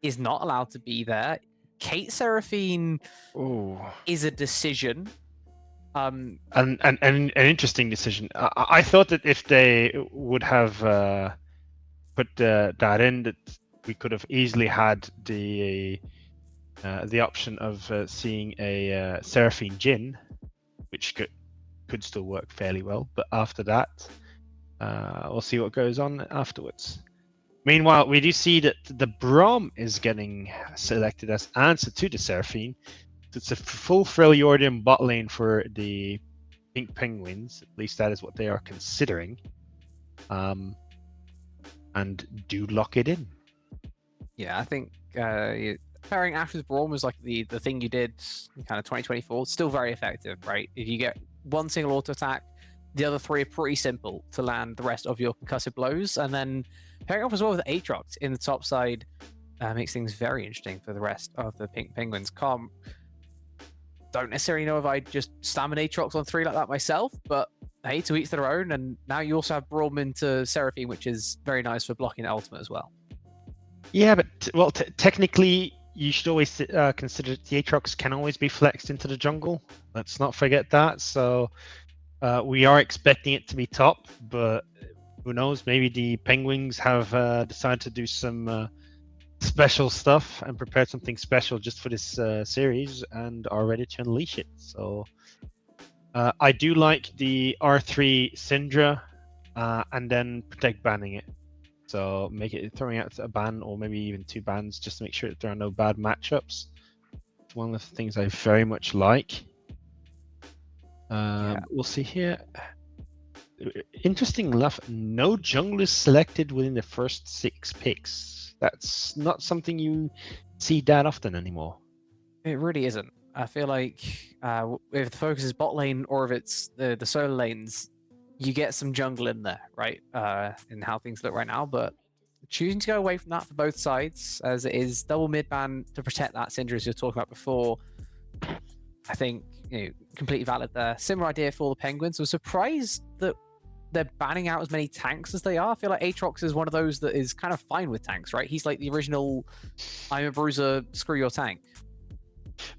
is not allowed to be there. Kate Seraphine is a decision. An interesting decision. I thought that if they would have put that in, that we could have easily had the option of seeing a Seraphine Jhin, which could still work fairly well. But after that, we'll see what goes on afterwards. Meanwhile, we do see that the Braum is getting selected as answer to the Seraphine. It's a full Freljordian bot lane for the Pink Penguins. At least that is what they are considering. And do lock it in. Yeah, I think pairing Ash with Braum was like the thing you did in kind of 2024. Still very effective, right? If you get one single auto attack, the other 3 are pretty simple to land the rest of your concussive blows. And then pairing up as well with Aatrox in the top side makes things very interesting for the rest of the Pink Penguins. Don't necessarily know if I'd just stamina Aatrox on 3 like that myself, but hey, to each their own. And now you also have Braum into Seraphine, which is very nice for blocking the ultimate as well. Yeah, but technically, you should always consider the Aatrox can always be flexed into the jungle. Let's not forget that. So we are expecting it to be top, but who knows? Maybe the Penguins have decided to do some special stuff and prepared something special just for this series and are ready to unleash it. So I do like the R3 Syndra and then protect banning it. So make it throwing out a ban or maybe even 2 bans just to make sure that there are no bad matchups. It's one of the things I very much like. We'll see here. Interesting enough, no junglers selected within the first 6 picks. That's not something you see that often anymore. It really isn't. I feel like if the focus is bot lane or if it's the solo lanes, you get some jungle in there, right? In how things look right now, but choosing to go away from that for both sides, as it is double mid ban to protect that Syndra as you were talking about before, I think completely valid there. Similar idea for the Penguins. I was surprised that they're banning out as many tanks as they are. I feel like Aatrox is one of those that is kind of fine with tanks, right? He's like the original I'm a bruiser, screw your tank.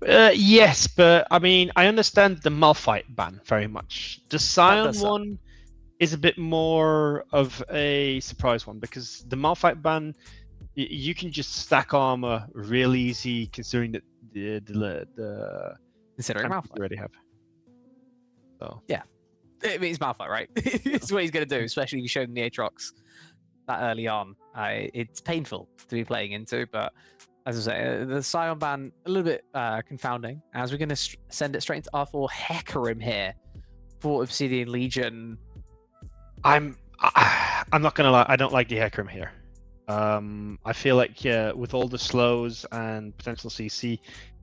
Yes, but I mean, I understand the Malphite ban very much. The Scion one is a bit more of a surprise one because the Malphite ban, you can just stack armor real easy considering that the considering Malphite you already have. So yeah. It's Malphite, right? It's what he's going to do, especially if you show him the Aatrox that early on. It's painful to be playing into, but as I say, the Scion ban, a little bit confounding, as we're going to send it straight into R4 Hecarim here for Obsidian Legion. I'm not going to lie, I don't like the Hecarim here. I feel like with all the slows and potential CC,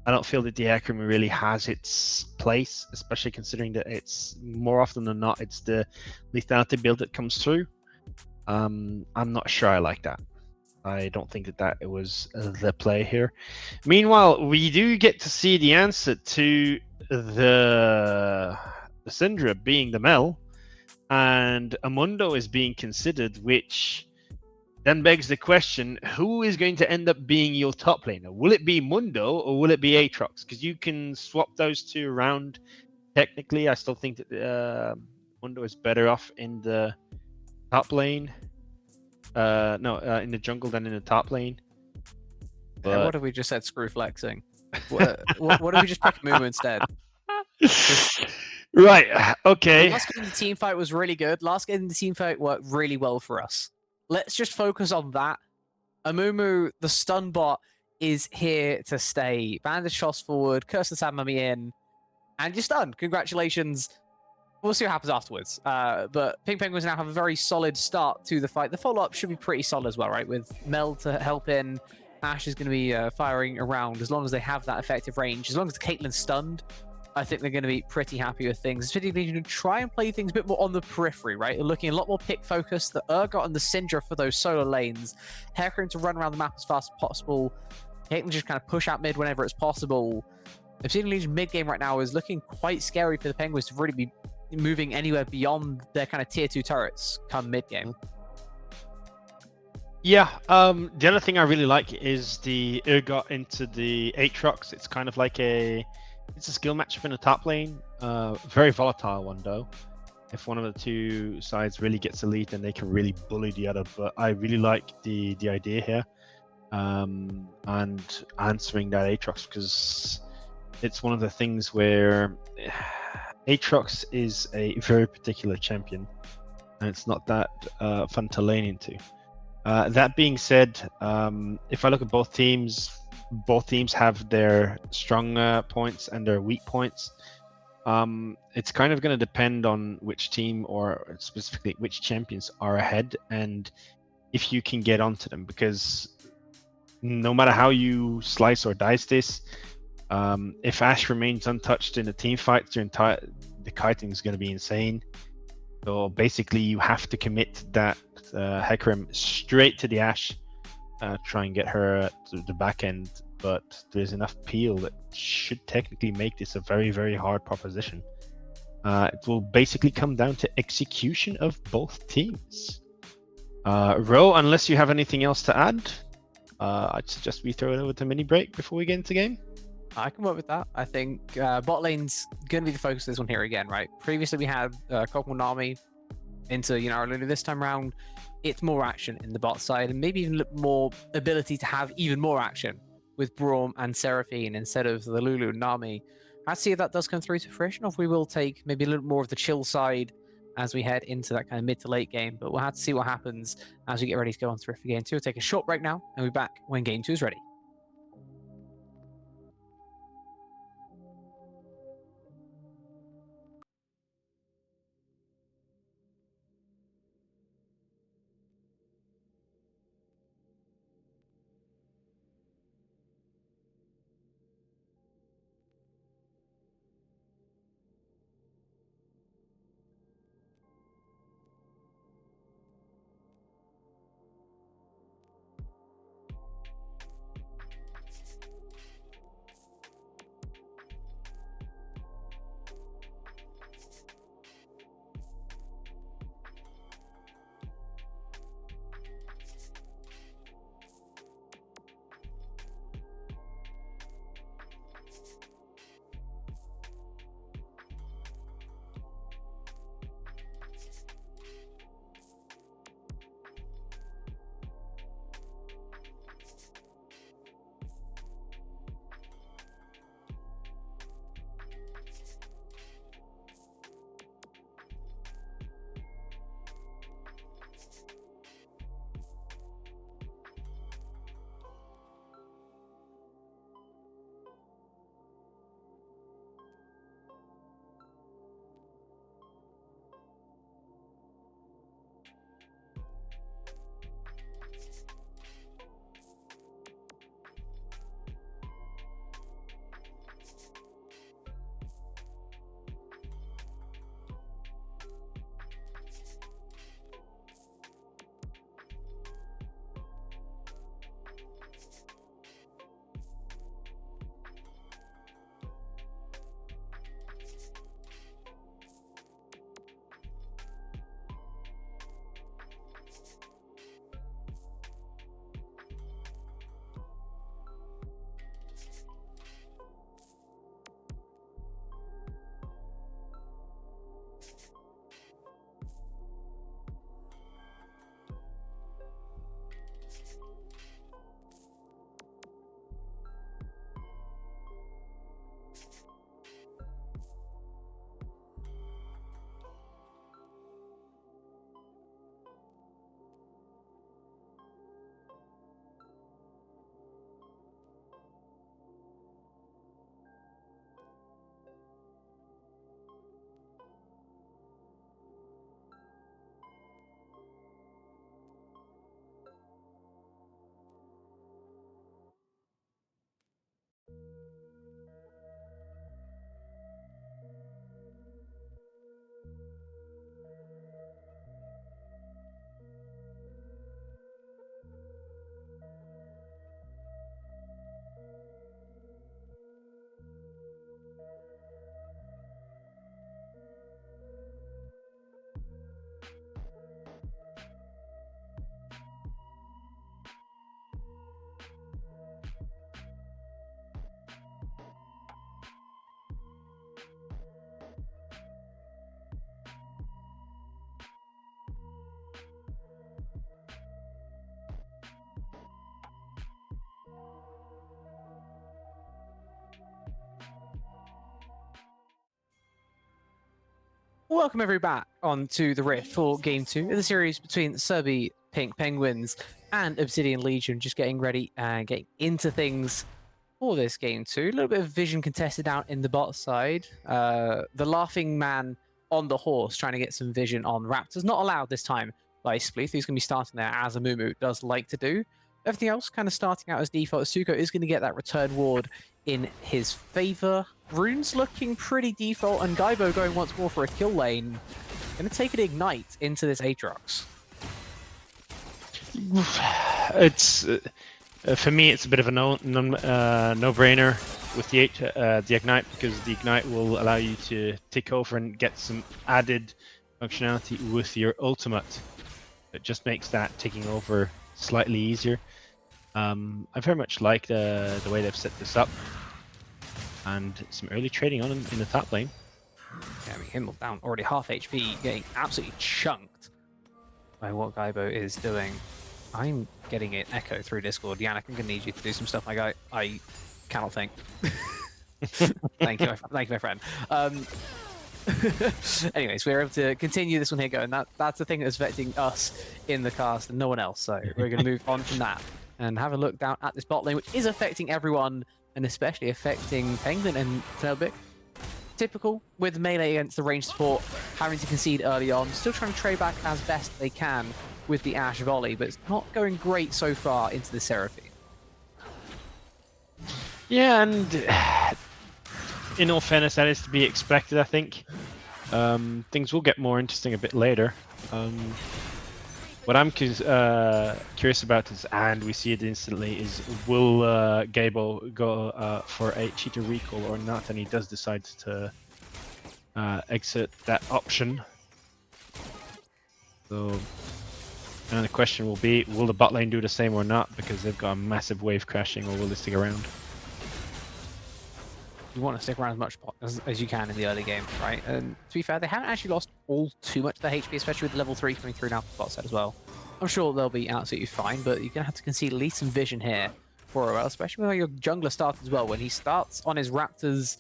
I don't feel that the Hecarim really has its place, especially considering that it's more often than not it's the lethality build that comes through. I'm not sure I like that. I don't think that it was the play here. Meanwhile, we do get to see the answer to the Syndra being the Mel, and Amundo is being considered, which then begs the question, who is going to end up being your top laner? Will it be Mundo or will it be Aatrox? Because you can swap those two around. Technically, I still think that Mundo is better off in the top lane. In the jungle than in the top lane. But... what if we just said screw flexing? What if we just pick Mumu instead? Right, okay. Last game the team fight was really good. Last game the team fight worked really well for us. Let's just focus on that. Amumu, the stun bot, is here to stay. Bandage toss forward, curse the Sad Mummy in, and you're stunned. Congratulations. We'll see what happens afterwards. But Pink Penguins now have a very solid start to the fight. The follow-up should be pretty solid as well, right? With Mel to help in, Ash is going to be firing around as long as they have that effective range. As long as the Caitlyn's stunned, I think they're going to be pretty happy with things. Particularly, you can try and play things a bit more on the periphery, right? They're looking a lot more pick focused. The Urgot and the Syndra for those solo lanes. Hecarim to run around the map as fast as possible. Caitlyn just kind of push out mid whenever it's possible. Obsidian Legion mid game right now is looking quite scary for the Penguins to really be moving anywhere beyond their kind of tier 2 turrets come mid game. Yeah, the other thing I really like is the Urgot into the Aatrox. It's kind of like it's a skill matchup in the top lane. Very volatile one though. If one of the two sides really gets the lead, then they can really bully the other. But I really like the idea here, and answering that Aatrox, because it's one of the things where Aatrox is a very particular champion, and it's not that fun to lane into. That being said, if I look at both teams have their strong points and their weak points. It's kind of going to depend on which team, or specifically which champions are ahead, and if you can get onto them, because no matter how you slice or dice this, if Ash remains untouched in the team fight, the kiting is going to be insane. So basically you have to commit that Hecarim straight to the Ash, try and get her to the back end, but there's enough peel that should technically make this a very, very hard proposition. It will basically come down to execution of both teams. Ro, unless you have anything else to add, I'd suggest we throw it over to mini break before we get into game. I can work with that. I think bot lane's going to be the focus of this one here again, right? Previously we had Kokmo Nami into Lulu. This time around, it's more action in the bot side, and maybe even more ability to have even more action with Braum and Seraphine instead of the Lulu and Nami. Let's see if that does come through to fruition, or if we will take maybe a little more of the chill side as we head into that kind of mid to late game. But we'll have to see what happens as we get ready to go on through for game 2. We'll take a short break now, and we'll be back when game 2 is ready. welcome everybody back onto the Rift for Game 2 of the series between Serbi Pink Penguins and Obsidian Legion. Just getting ready and getting into things for this Game 2. A little bit of vision contested out in the bot side. The laughing man on the horse trying to get some vision on Raptors. Not allowed this time by Spleef, who's going to be starting there as Amumu does like to do. Everything else kind of starting out as default. Suko is going to get that return ward in his favor. Rune's looking pretty default, and Gaibo going once more for a kill lane. Going to take an ignite into this Aatrox. It's for me, it's a bit of a no-brainer with the ignite, because the ignite will allow you to take over and get some added functionality with your ultimate. It just makes that taking over slightly easier. I very much like the way they've set this up, and some early trading on him in the top lane. Yeah, I mean, Himmel down already half HP, getting absolutely chunked by what Gaibo is doing. I'm getting an echo through Discord. Yannick, I'm gonna need you to do some stuff, my guy. I cannot think. Thank you, my friend. Anyways, we're able to continue this one here going. That's the thing that's affecting us in the cast and no one else. So we're going to move on from that and have a look down at this bot lane, which is affecting everyone and especially affecting Penguin and Telbic. Typical with melee against the range support, having to concede early on, still trying to trade back as best they can with the Ash volley, but it's not going great so far into the Seraphine. Yeah, and in all fairness, that is to be expected, I think. Things will get more interesting a bit later. What I'm curious about is, and we see it instantly, is will Gable go for a cheater recall or not? And he does decide to exit that option. So, and the question will be, will the bot lane do the same or not? Because they've got a massive wave crashing, or will they stick around? You want to stick around as much as you can in the early game, right? And to be fair, they haven't actually lost all too much of their HP, especially with level 3 coming through now for the bot side as well. I'm sure they'll be absolutely fine, but you're going to have to concede at least some vision here for a while, especially when your jungler starts as well. When he starts on his Raptors,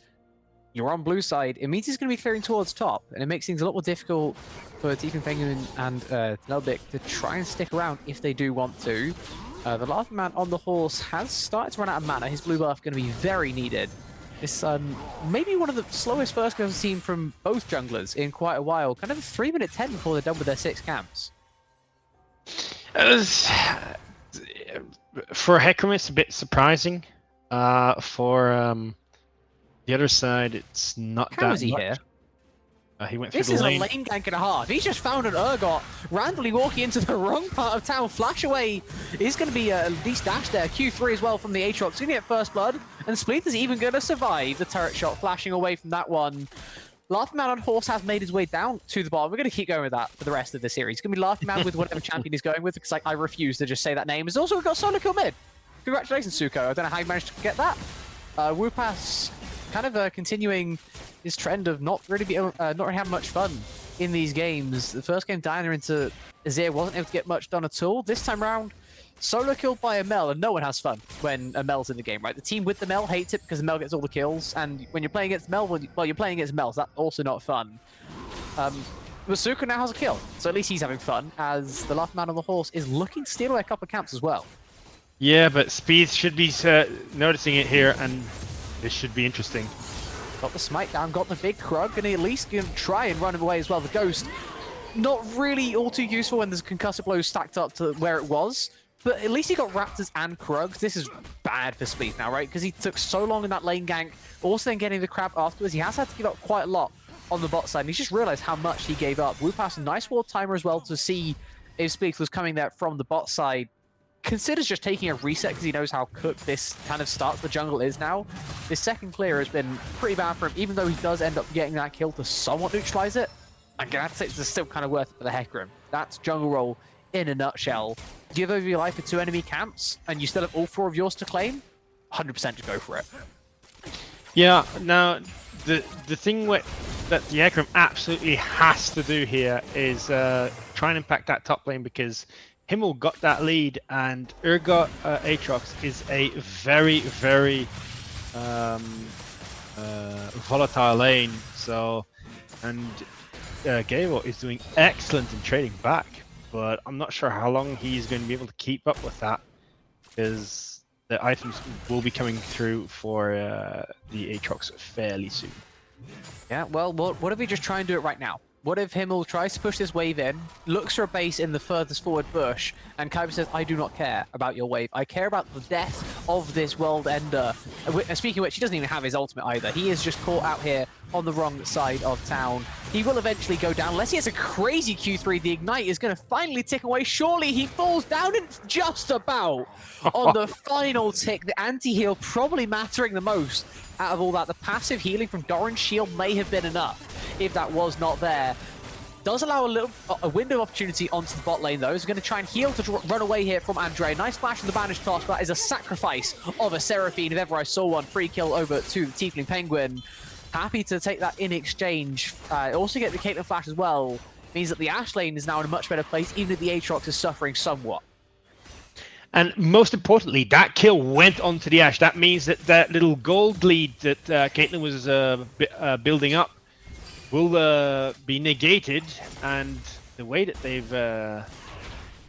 you're on blue side, it means he's going to be clearing towards top, and it makes things a lot more difficult for Deacon Penguin and Nelbic to try and stick around if they do want to. The last man on the horse has started to run out of mana. His blue buff going to be very needed. It's maybe one of the slowest first goes I've seen from both junglers in quite a while. Kind of a 3-minute 10 before they're done with their 6 camps. For Hecarim, it's a bit surprising. For the other side, it's not How that is he much. here? He went through This the is lane. a lane gank and a half. He's just found an Urgot, randomly walking into the wrong part of town. Flash away is going to be a decent dash there. Q3 as well from the Aatrox. Going to get first blood. And Spleef is even going to survive the turret shot, flashing away from that one. Laughing Man on horse has made his way down to the bottom. We're going to keep going with that for the rest of the series. It's going to be Laughing Man with whatever champion he's going with, because I refuse to just say that name. It's also got solo kill mid. Congratulations, Suko. I don't know how you managed to get that. Wupas kind of continuing his trend of not really having much fun in these games. The first game Diner into Azir wasn't able to get much done at all. This time round, solo killed by Amel, and no one has fun when Amel's in the game, right? The team with the Mel hates it because Amel gets all the kills, and when you're playing against Mel, well, you're playing against Mel, so that's also not fun. Masuka now has a kill, so at least he's having fun, as the last man on the horse is looking to steal away a couple of camps as well. Yeah, but Speed should be noticing it here, and this should be interesting. Got the smite down, got the big Krug, and he at least can try and run him away as well. The Ghost, not really all too useful when there's concussive blows stacked up to where it was, but at least he got Raptors and Krugs. This is bad for Spleef now, right? Because he took so long in that lane gank, also then getting the crab afterwards. He has had to give up quite a lot on the bot side, and he's just realized how much he gave up. Wupas, a nice ward timer as well to see if Spleef was coming there from the bot side. Considers just taking a reset because he knows how cooked this kind of start the jungle is now. This second clear has been pretty bad for him, even though he does end up getting that kill to somewhat neutralize it. I'm gonna have to say it's still kind of worth it for the Hecarim. That's jungle roll in a nutshell. Give over your life for 2 enemy camps, and you still have all 4 of yours to claim, 100% to go for it. Yeah, now the thing that the Hecarim absolutely has to do here is try and impact that top lane, because Himmel got that lead, and Urgot Aatrox is a very, very volatile lane. So, and Gable is doing excellent in trading back, but I'm not sure how long he's going to be able to keep up with that, because the items will be coming through for the Aatrox fairly soon. Yeah, well, what if we just try and do it right now? What if Himmel tries to push this wave in, looks for a base in the furthest forward bush, and Kyber says, I do not care about your wave. I care about the death of this world ender. Speaking of which, he doesn't even have his ultimate either. He is just caught out here on the wrong side of town. He will eventually go down. Unless he has a crazy Q3, the Ignite is going to finally tick away. Surely he falls down and just about on the final tick. The anti-heal probably mattering the most out of all that. The passive healing from Doran's shield may have been enough if that was not there. Does allow a window of opportunity onto the bot lane though. He's going to try and heal to run away here from Andre. Nice flash from the Banished Toss, but that is a sacrifice of a Seraphine if ever I saw one. Free kill over to the Tiefling Penguin. Happy to take that in exchange. Also get the Caitlyn flash as well. Means that the Ashe lane is now in a much better place, even if the Aatrox is suffering somewhat. And most importantly, that kill went onto the Ashe. That means that that little gold lead that Caitlyn was building up will be negated, and the way that they've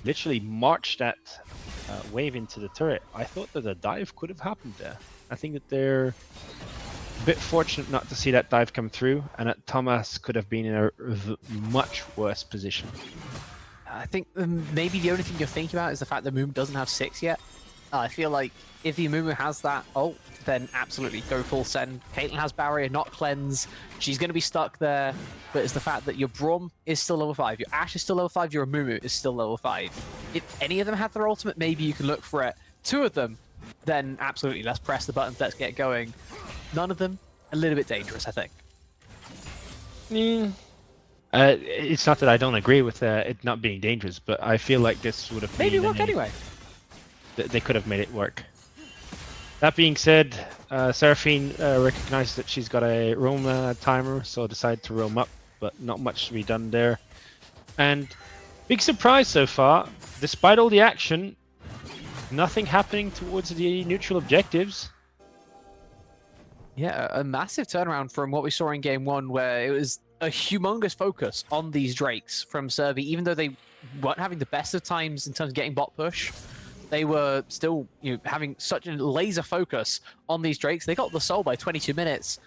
literally marched that wave into the turret, I thought that a dive could have happened there. I think that they're a bit fortunate not to see that dive come through, and that Thomas could have been in a much worse position. I think maybe the only thing you're thinking about is the fact that Mumu doesn't have 6 yet. I feel like if the Mumu has that ult, then absolutely go full send. Caitlyn has barrier, not cleanse. She's going to be stuck there, but it's the fact that your Braum is still level 5, your Ashe is still level 5, your Mumu is still level 5. If any of them have their ultimate, maybe you can look for it. 2 of them, then absolutely, let's press the buttons, let's get going. None of them, a little bit dangerous, I think. It's not that I don't agree with it not being dangerous, but I feel like this would have maybe work anyway. They could have made it work. That being said, Seraphine recognizes that she's got a roam timer, so decided to roam up, but not much to be done there. And big surprise so far, despite all the action, nothing happening towards the neutral objectives. Yeah, a massive turnaround from what we saw in game 1, where it was a humongous focus on these Drakes from Servi. Even though they weren't having the best of times in terms of getting bot push, they were still having such a laser focus on these Drakes. They got the soul by 22 minutes.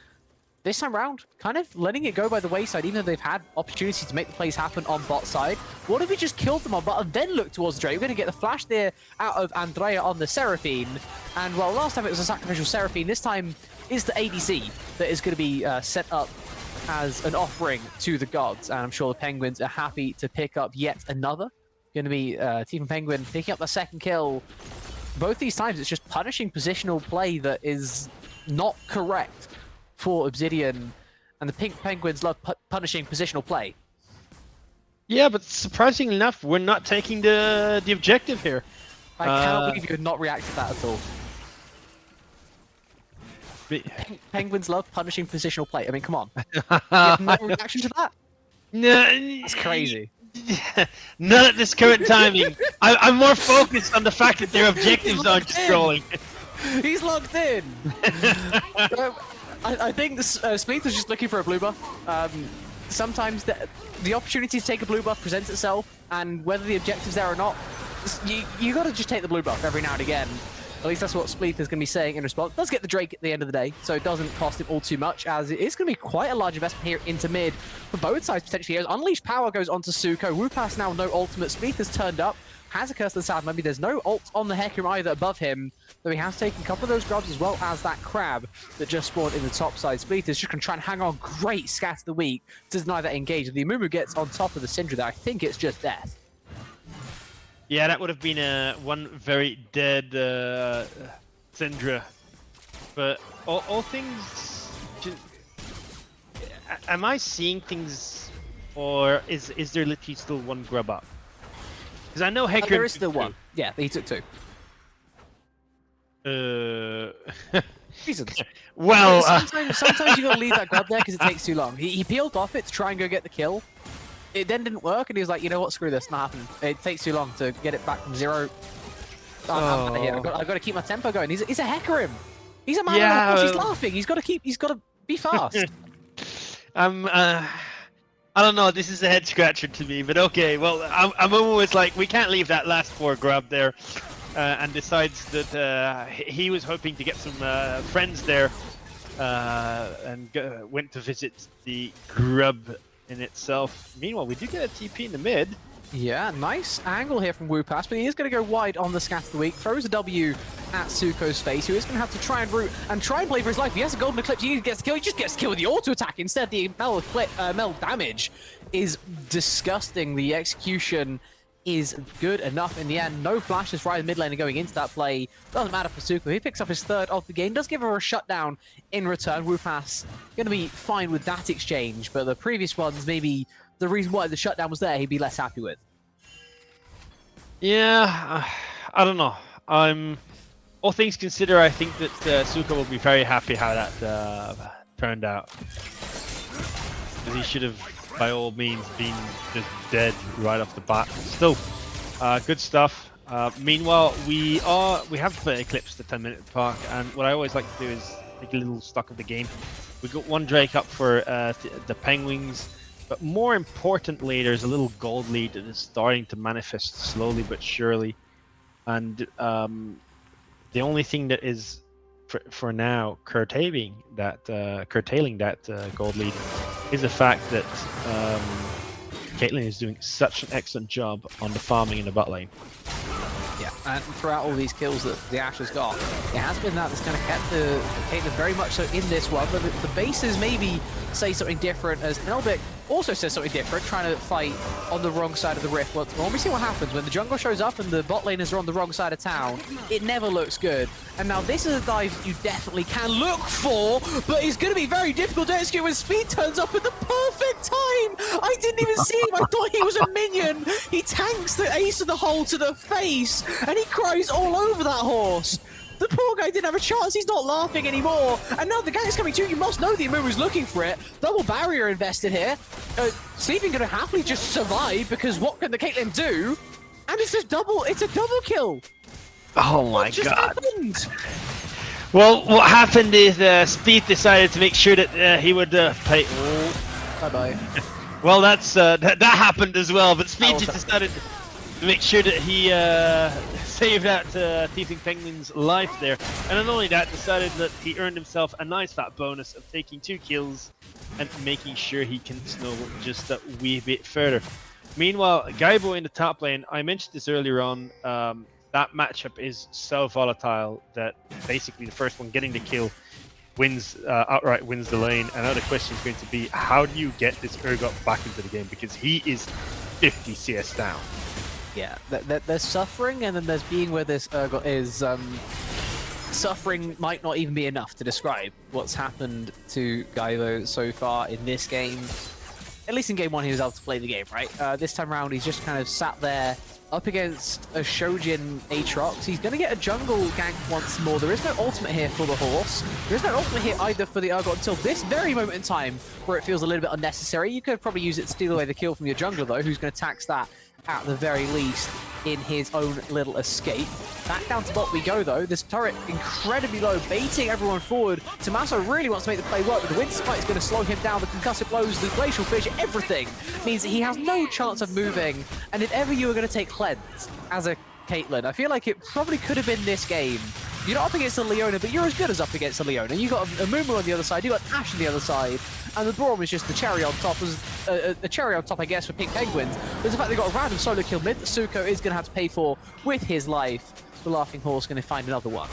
This time around, kind of letting it go by the wayside, even though they've had opportunity to make the plays happen on bot side. What if we just killed them on bot and then look towards Drake? We're going to get the flash there out of Andrea on the Seraphine. And well, last time it was a sacrificial Seraphine. This time is the ADC that is going to be set up as an offering to the gods. And I'm sure the Penguins are happy to pick up yet another. Going to be Team Penguin picking up the second kill. Both these times, it's just punishing positional play that is not correct for Obsidian, and the Pink Penguins love punishing positional play. Yeah, but surprisingly enough, we're not taking the objective here. I cannot believe you would not react to that at all. Penguins love punishing positional play. I mean, come on. You have no reaction to that? No, that's crazy. Not at this current timing. I'm more focused on the fact that their objectives aren't scrolling. He's logged in. I think Spleeth was just looking for a blue buff. Sometimes the opportunity to take a blue buff presents itself, and whether the objective's there or not, you got to just take the blue buff every now and again. At least that's what Spleeth is going to be saying in response. Does get the Drake at the end of the day, so it doesn't cost him all too much, as it is going to be quite a large investment here into mid for both sides potentially. As Unleashed Power goes onto Suko. Wupas now no ultimate. Spleeth has turned up, has a Curse to the South. Maybe there's no ult on the Hecarim either above him, though he has taken a couple of those grubs as well as that crab that just spawned in the top side. Spleeth is just going to try and hang on. Great Scatter the Weak to deny that engage. The Amumu gets on top of the Syndra there. I think it's just death. Yeah, that would have been one very dead Syndra. But all things... Am I seeing things, or is there literally still one grub up? Because I know Hecarim... there is still one. Yeah, he took 2. Reasons. Well, sometimes you gotta leave that grub there because it takes too long. He peeled off it to try and go get the kill. It then didn't work, and he was like, you know what, screw this, not happening. It takes too long to get it back from 0. I'm out of here. I've got to keep my tempo going. He's a Hecarim. He's a man. Yeah, he's laughing. He's got to be fast. I don't know. This is a head scratcher to me, but okay. Well, I'm always like, we can't leave that last four grab there, and decides that he was hoping to get some friends there, and went to visit the grub in itself. Meanwhile, we do get a TP in the mid. Yeah, nice angle here from Wupass, but he is going to go wide on the scat of the week. Throws a W at Suko's face, who is going to have to try and root and try and play for his life. He has a golden eclipse, he gets the kill, he just gets the kill with the auto attack. Instead, the meld damage is disgusting. The execution is good enough in the end. No flashes right in the mid lane and going into that play. Doesn't matter for Suko. He picks up his third of the game. Does give her a shutdown in return. Wupass going to be fine with that exchange, but the previous ones, maybe the reason why the shutdown was there, he'd be less happy with. Yeah, I don't know. All things considered, I think that Suko will be very happy how that turned out. Because he should have, by all means, been just dead right off the bat. Still, good stuff. Meanwhile, we have eclipsed the 10-minute mark, and what I always like to do is take a little stock of the game. We got one Drake up for the Penguins. But more importantly, there's a little gold lead that is starting to manifest slowly but surely. And the only thing that is, for now, curtailing that gold lead is the fact that Caitlyn is doing such an excellent job on the farming in the bot lane. Yeah, and throughout all these kills that the Ashe has got, it has been that that's kind of kept the Caitlyn very much so in this one. But the bases maybe say something different, as Melvick also says something different, trying to fight on the wrong side of the rift once more. We see what happens when the jungle shows up and the bot laners are on the wrong side of town. It never looks good. And now this is a dive you definitely can look for, but it's going to be very difficult to execute when Speed turns up at the perfect time. I didn't even see him. I thought he was a minion. He tanks the ace of the hole to the face, and he cries all over that horse. The poor guy didn't have a chance. He's not laughing anymore. And now the gang is coming too. You must know the Amumu is looking for it. Double barrier invested here. Sleeping going to happily just survive, because what can the Caitlyn do? And it's a double kill. Oh my What just god. happened? Well, what happened is Speed decided to make sure that he would play. Oh. Bye-bye. Well, that's that happened as well, but Speed Oh, just decided to make sure that he saved that Tiefling Penguin's life there. And not only that, decided that he earned himself a nice fat bonus of taking 2 kills and making sure he can snowball just a wee bit further. Meanwhile, Gaibo in the top lane, I mentioned this earlier on, that matchup is so volatile that basically the first one getting the kill wins outright wins the lane. And now the question is going to be, how do you get this Urgot back into the game? Because he is 50 CS down. Yeah, there's suffering, and then there's being where this Urgot is. Suffering might not even be enough to describe what's happened to Gaibo so far in this game. At least in game 1 he was able to play the game, right? This time around he's just kind of sat there up against a Shojin Aatrox. He's going to get a jungle gank once more. There is no ultimate here for the horse. There is no ultimate here either for the Urgot until this very moment in time, where it feels a little bit unnecessary. You could probably use it to steal away the kill from your jungler though, who's going to tax that at the very least in his own little escape. Back down to bot we go though. This turret incredibly low, baiting everyone forward. Tommaso really wants to make the play work, but the wind spike is going to slow him down. The concussive blows, the glacial fish, everything means that he has no chance of moving. And if ever you were going to take cleanse as a Caitlyn, I feel like it probably could have been this game. You're not up against a Leona, but you're as good as up against a Leona. You got a Mumu on the other side, you got Ashe on the other side, and the Braum is just the cherry on top. A cherry on top, I guess, for Pink Penguins. But the fact they got a random solo kill mid that Suko is going to have to pay for with his life. The Laughing Horse going to find another one.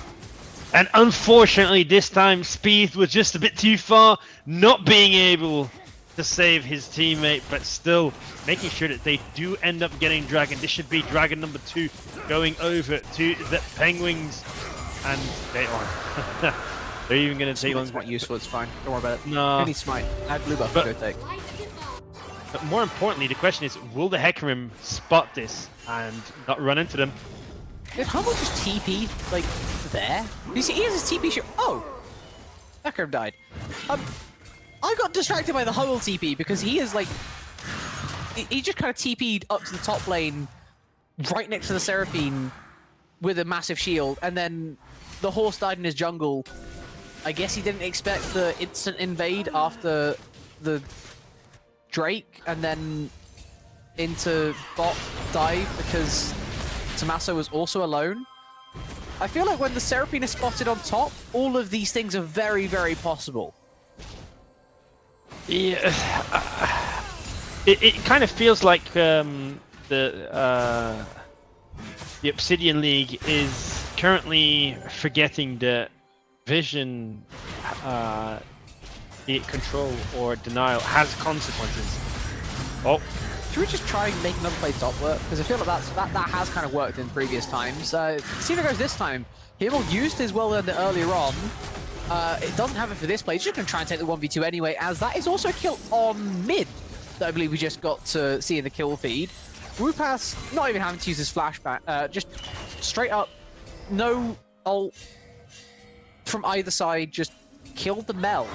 And unfortunately, this time Speed was just a bit too far, not being able to save his teammate, but still making sure that they do end up getting Dragon. This should be Dragon number 2 going over to the Penguins. And they are. They're even going to take long. It's not useful, it's fine. Don't worry about it. No. Any smite. Add blue buff to go take. But more importantly, the question is, will the Hecarim spot this and not run into them? Did Humble just TP, like, there? You see, he has his TP shot. Oh! Hecarim died. I got distracted by the Humble TP because he is, like... He just kind of TP'd up to the top lane, right next to the Seraphine, with a massive shield, and then the horse died in his jungle. I guess he didn't expect the instant invade after the Drake and then into bot dive because Tommaso was also alone. I feel like when the Seraphine is spotted on top, all of these things are very, very possible. Yeah, it kind of feels like the Obsidian League is currently forgetting that vision, be it control or denial, has consequences. Oh. Should we just try and make another play top work? Because I feel like that has kind of worked in previous times. See if it goes this time. Himmel used his well earlier on. It doesn't have it for this play. He's just going to try and take the 1v2 anyway, as that is also a kill on mid that I believe we just got to see in the kill feed. Rupas not even having to use his flashback, just straight up, no ult from either side, just killed the Mel,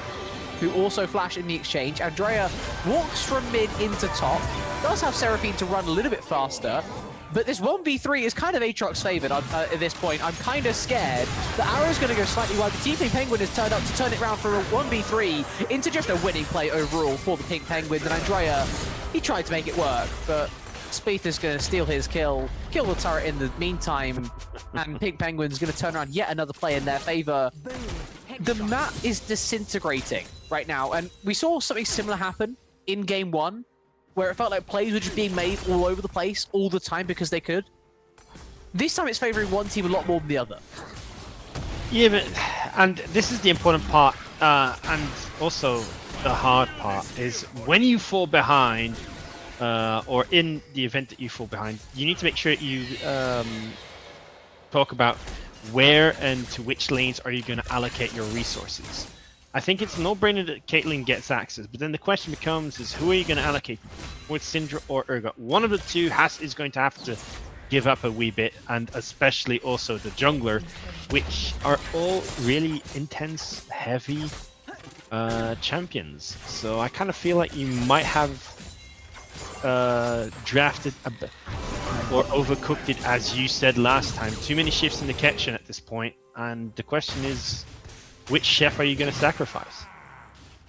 who also flashed in the exchange. Andrea walks from mid into top, does have Seraphine to run a little bit faster, but this 1v3 is kind of Aatrox favored at this point. I'm kind of scared. The arrow's going to go slightly wide. The Team Penguin has turned up to turn it around for a 1v3 into just a winning play overall for the Pink Penguins. And Andrea, he tried to make it work, but Spieth is going to steal his kill the turret in the meantime, and Pink Penguin's going to turn around yet another play in their favor. The map is disintegrating right now, and we saw something similar happen in game 1, where it felt like plays were just being made all over the place all the time because they could. This time it's favoring one team a lot more than the other. Yeah, but, and this is the important part, and also the hard part, is when you fall behind, or in the event that you fall behind, you need to make sure that you talk about where and to which lanes are you going to allocate your resources. I think it's a no-brainer that Caitlyn gets access, but then the question becomes is who are you going to allocate with Syndra or Urgot? One of the two is going to have to give up a wee bit, and especially also the jungler, which are all really intense, heavy champions. So I kind of feel like you might have drafted a bit or overcooked it, as you said last time. Too many shifts in the kitchen at this point, and the question is, which chef are you going to sacrifice?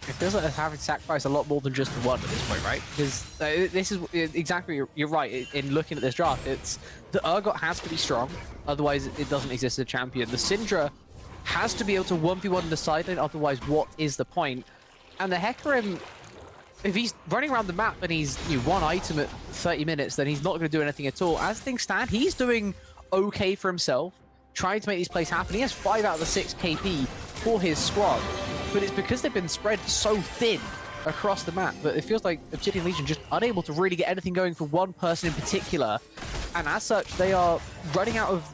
It feels like they're having to sacrifice a lot more than just one at this point, right? Because this is exactly, you're right, in looking at this draft, it's the Urgot has to be strong, otherwise it doesn't exist as a champion. The Syndra has to be able to 1v1 in the side lane, otherwise what is the point? And the Hecarim, if he's running around the map and he's one item at 30 minutes, then he's not going to do anything at all. As things stand, he's doing okay for himself, trying to make these plays happen. He has 5 out of the 6 KP for his squad, but it's because they've been spread so thin across the map that it feels like Obsidian Legion just unable to really get anything going for one person in particular, and as such they are running out of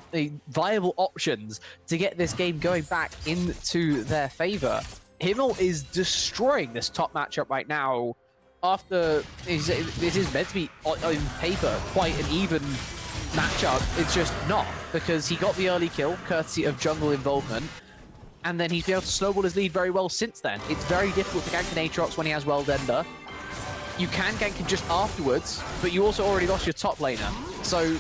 viable options to get this game going back into their favor. Himmel is destroying this top matchup right now after this is meant to be on paper quite an even matchup. It's just not, because he got the early kill courtesy of jungle involvement, and then he's been able to snowball his lead very well since then. It's very difficult to gank an Aatrox when he has World Ender. You can gank him just afterwards, but you also already lost your top laner. So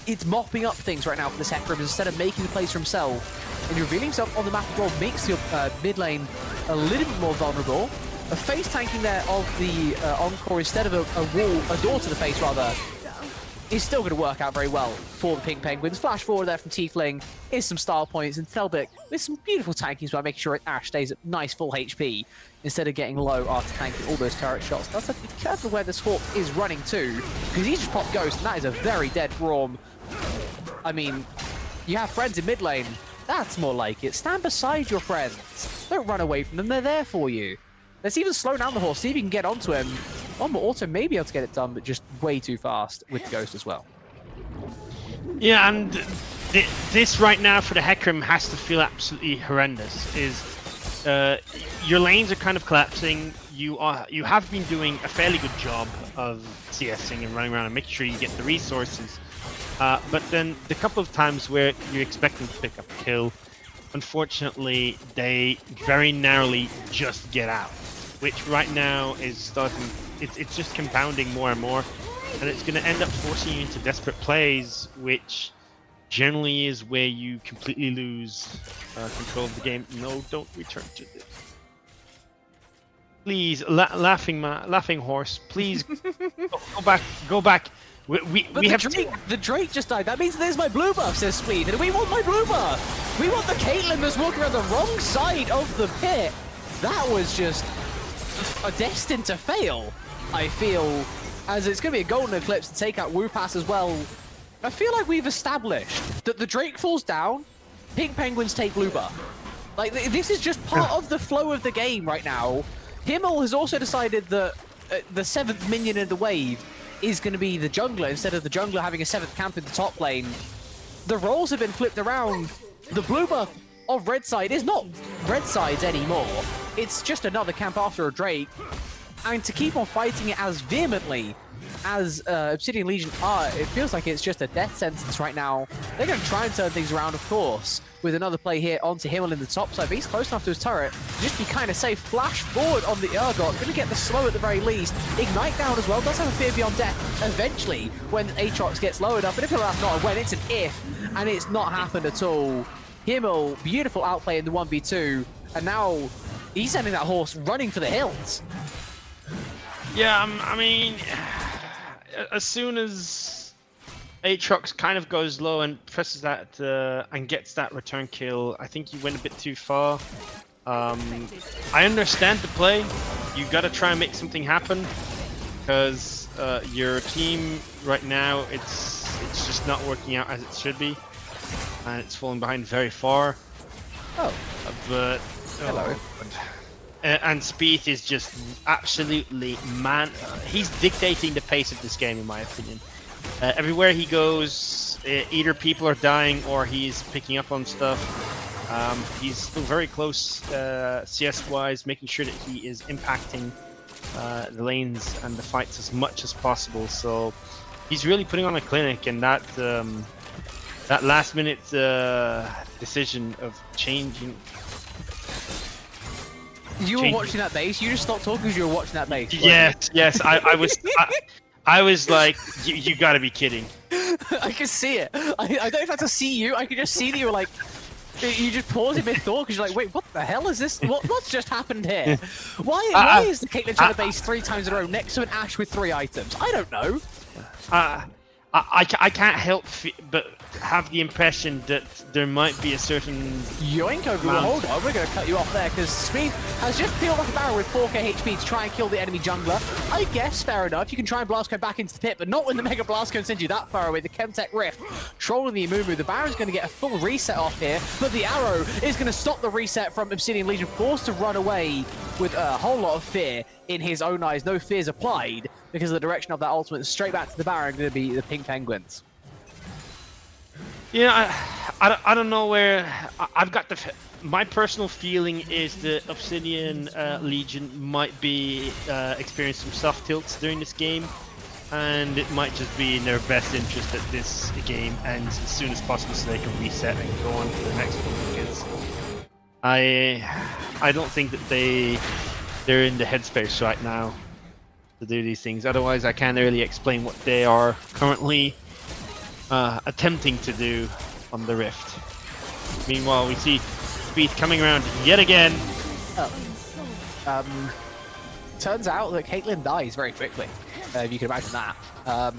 it's mopping up things right now for this Hecarim instead of making the plays for himself. And revealing himself on the map as well makes your mid lane a little bit more vulnerable. A face tanking there of the Encore instead of a door to the face rather, is still going to work out very well for the Pink Penguins. Flash forward there from Tiefling is some style points, and Thelbic with some beautiful tanking as well, making sure Ash stays at nice full HP instead of getting low after tanking all those turret shots. That's have to be careful where this Hawk is running to, because he's just popped Ghost, and that is a very dead Braum. I mean, you have friends in mid lane. That's more like it. Stand beside your friends. Don't run away from them. They're there for you. Let's even slow down the horse, see if you can get onto him. One more auto may be able to get it done, but just way too fast with the Ghost as well. Yeah, and this right now for the Hecarim has to feel absolutely horrendous. Is your lanes are kind of collapsing. You have been doing a fairly good job of CSing and running around and making sure you get the resources. But then the couple of times where you're expecting to pick up a kill, unfortunately, they very narrowly just get out, which right now is starting. It's just compounding more and more, and it's going to end up forcing you into desperate plays, which generally is where you completely lose control of the game. No, don't return to this. Please, laughing horse. Please go back. We But have the Drake just died. That means there's my blue buff, says Speed, and we want my blue buff. We want the Caitlyn that's walking around the wrong side of the pit. That was just destined to fail, I feel, as it's going to be a golden eclipse to take out Wu Pass as well. I feel like we've established that the Drake falls down, Pink Penguins take blue buff. Like, this is just part of the flow of the game right now. Himmel has also decided that the 7th minion in the wave is going to be the jungler instead of the jungler having a 7th camp in the top lane. The roles have been flipped around. The blue buff of red side is not red side's anymore. It's just another camp after a Drake. And to keep on fighting it as vehemently as Obsidian Legion are, it feels like it's just a death sentence right now. They're going to try and turn things around, of course, with another play here onto Himmel in the top side, but he's close enough to his turret to just be kind of safe. Flash forward on the Urgot, going to get the slow at the very least. Ignite down as well, does have a fear beyond death eventually when Aatrox gets lowered up, and if that's not a when, it's an if, and it's not happened at all. Himmel, beautiful outplay in the 1v2, and now he's sending that horse running for the hills. Yeah, I mean, as soon as Aatrox kind of goes low and presses that and gets that return kill, I think you went a bit too far. I understand the play. You got to try and make something happen because your team right now it's just not working out as it should be, and it's falling behind very far. Oh, but hello. And Spieth is just absolutely he's dictating the pace of this game, in my opinion. Everywhere he goes, either people are dying or he's picking up on stuff. He's still very close CS-wise, making sure that he is impacting the lanes and the fights as much as possible. So he's really putting on a clinic, and that last-minute decision of changing. You were watching that base? You just stopped talking because you were watching that base? Yes, I was. I was like, you gotta be kidding. I can see it. I don't have to see you. I can just see that you were like, you just paused in mid-thought because you're like, wait, what the hell is this? What's just happened here? Why is the Caitlyn trying to base 3 times in a row next to an Ashe with 3 items? I don't know. I can't help but have the impression that there might be a certain... Yoink over, hold on, we're going to cut you off there because Speed has just peeled off a barrel with 4k HP to try and kill the enemy jungler. I guess, fair enough, you can try and blast code back into the pit, but not when the Mega Blast Code sends you that far away. The Chemtech Rift trolling the Amumu. The Baron's going to get a full reset off here, but the arrow is going to stop the reset from Obsidian Legion, forced to run away with a whole lot of fear in his own eyes. No fears applied because of the direction of that ultimate. Straight back to the Baron, going to be the Pink Penguins. Yeah, I don't know where I've got my personal feeling is that Obsidian Legion might be experiencing some soft tilts during this game, and it might just be in their best interest that this game ends as soon as possible so they can reset and go on to the next one, because I don't think that they're in the headspace right now to do these things. Otherwise, I can't really explain what they are currently attempting to do on the Rift. Meanwhile, we see Speed coming around yet again. Turns out that Caitlyn dies very quickly, if you can imagine that.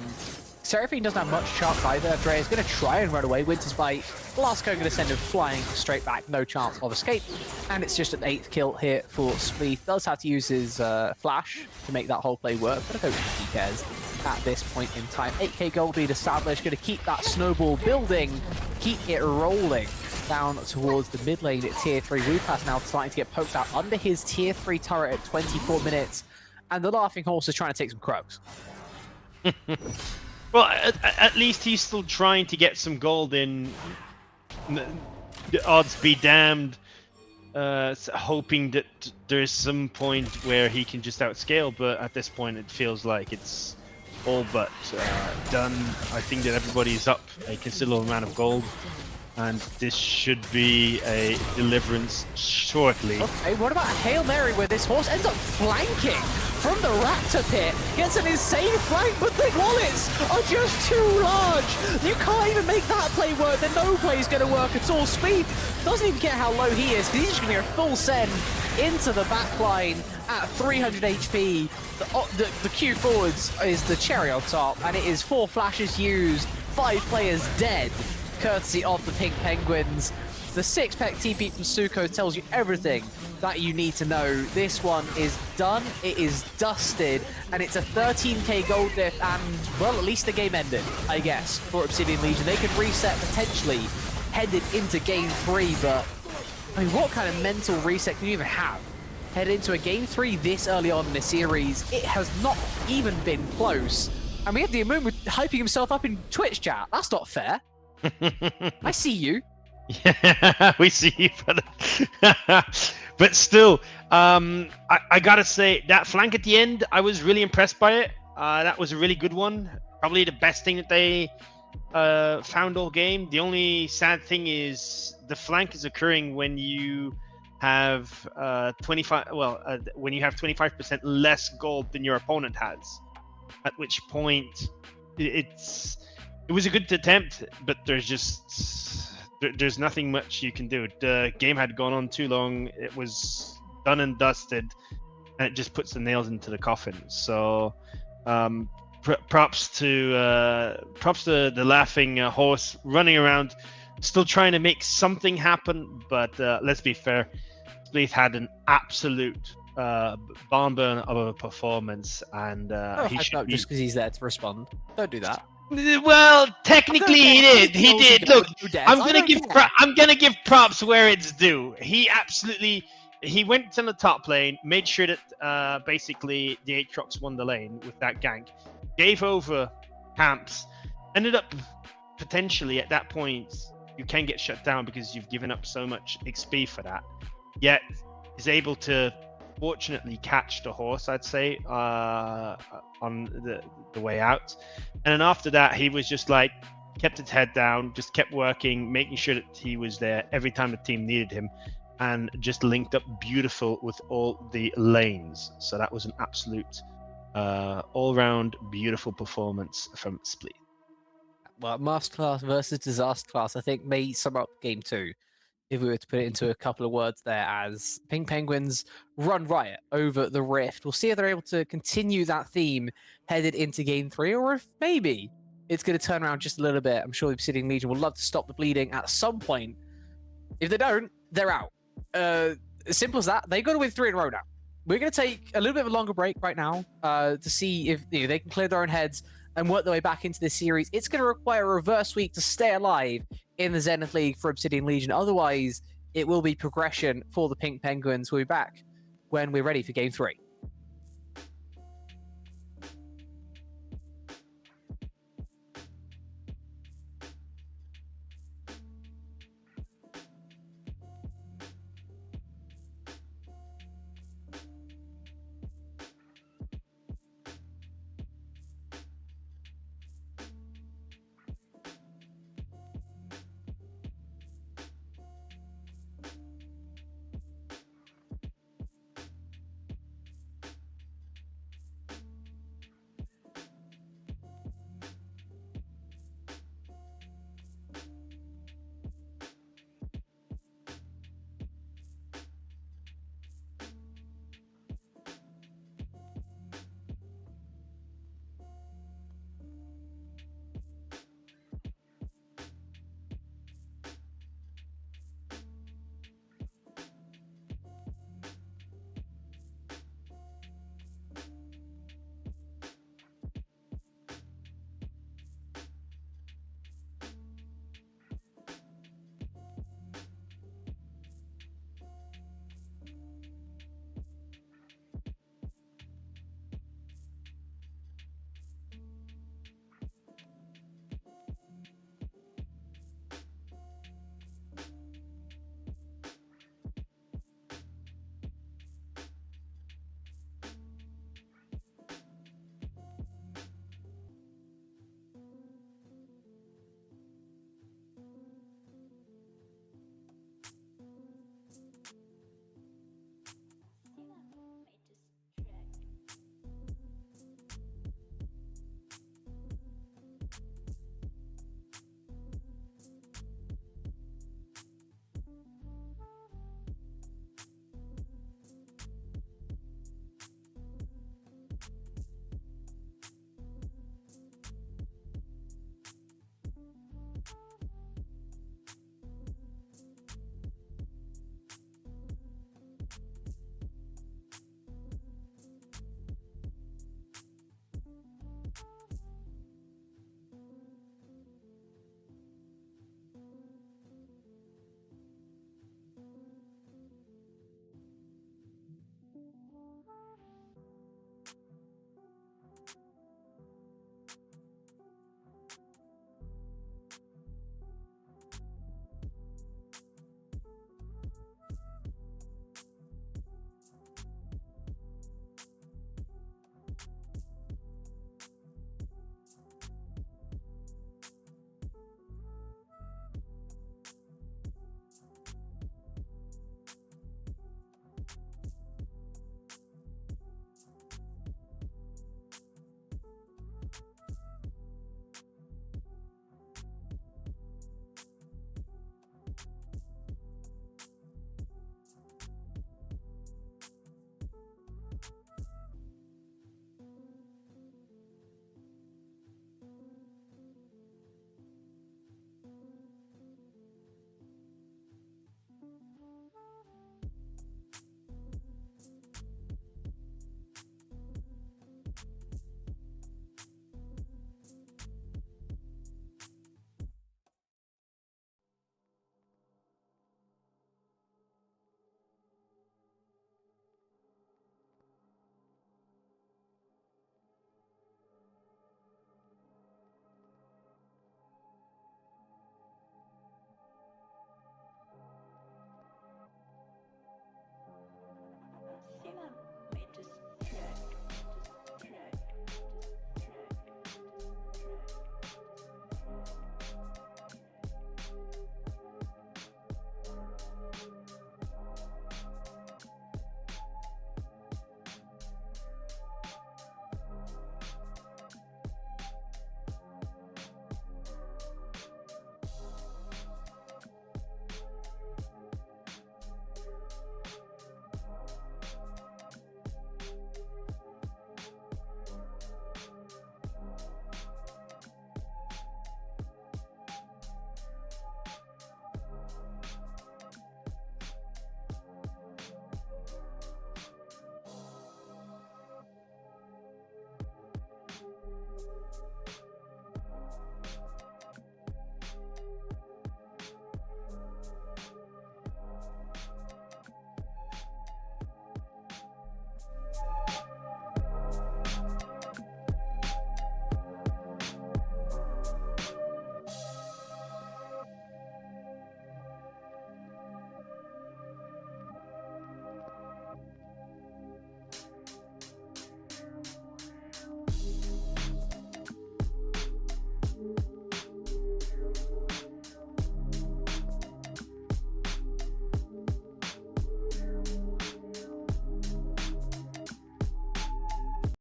Seraphine doesn't have much chance either. Drea's going to try and run away. Winter's Bite. Blasco going to send him flying straight back. No chance of escape. And it's just an 8th kill here for Speed. Does have to use his flash to make that whole play work, but I don't think he cares at this point in time. 8k gold lead established. Going to keep that snowball building. Keep it rolling down towards the mid lane at tier 3. Wu Pass now starting to get poked out under his tier 3 turret at 24 minutes. And the Laughing Horse is trying to take some croaks. Well, at least he's still trying to get some gold in. The odds be damned, hoping that there's some point where he can just outscale, but at this point it feels like it's all but done. I think that everybody's up a considerable amount of gold, and this should be a deliverance shortly. Okay, what about a Hail Mary where this horse ends up flanking from the Raptor pit. Gets an insane flank, but the wallets are just too large. You can't even make that play work. Then no play is going to work at all. Speed doesn't even care how low he is, because he's just going to go full send into the backline at 300 HP. The Q forwards is the cherry on top, and it is 4 flashes used, 5 players dead, courtesy of the Pink Penguins. The 6-pack TP from Suko tells you everything that you need to know. This one is done, it is dusted, and it's a 13k gold diff, and, well, at least the game ended, I guess, for Obsidian Legion. They could reset potentially headed into game 3, but, I mean, what kind of mental reset can you even have? Head into a game 3 this early on in the series, it has not even been close. And we have the Amumu hyping himself up in Twitch chat. That's not fair. I see you. Yeah, we see you, brother. But still, I gotta say, that flank at the end, I was really impressed by it. That was a really good one. Probably the best thing that they found all game. The only sad thing is the flank is occurring when you have 25% less gold than your opponent has. At which point, it was a good attempt, but there's nothing much you can do. The game had gone on too long. It was done and dusted, and it just puts the nails into the coffin. So, props to the laughing horse running around, still trying to make something happen. But let's be fair, Spleeth had an absolute barn burn of a performance, and he should be... just because he's there to respond. Don't do that. Well, technically he did. He did. Look, I'm gonna give props where it's due. He went to the top lane, made sure that basically the Aatrox won the lane with that gank, gave over camps, ended up potentially at that point you can get shut down because you've given up so much XP for that. Yet is able to fortunately catch the horse, I'd say, on the way out. And then after that, he was just like, kept his head down, just kept working, making sure that he was there every time the team needed him, and just linked up beautiful with all the lanes. So that was an absolute all-round beautiful performance from Spleeth. Well, Masterclass versus Disaster Class, I think, may sum up game 2. If we were to put it into a couple of words there, as Pink Penguins run riot over the Rift. We'll see if they're able to continue that theme headed into game 3, or if maybe it's going to turn around just a little bit. I'm sure the Obsidian Legion will love to stop the bleeding at some point. If they don't, they're out. As simple as that. They've got to win 3 in a row now. We're going to take a little bit of a longer break right now to see if they can clear their own heads and work their way back into this series. It's going to require a reverse sweep to stay alive in the Zenith League for Obsidian Legion. Otherwise, it will be progression for the Pink Penguins. We'll be back when we're ready for game 3.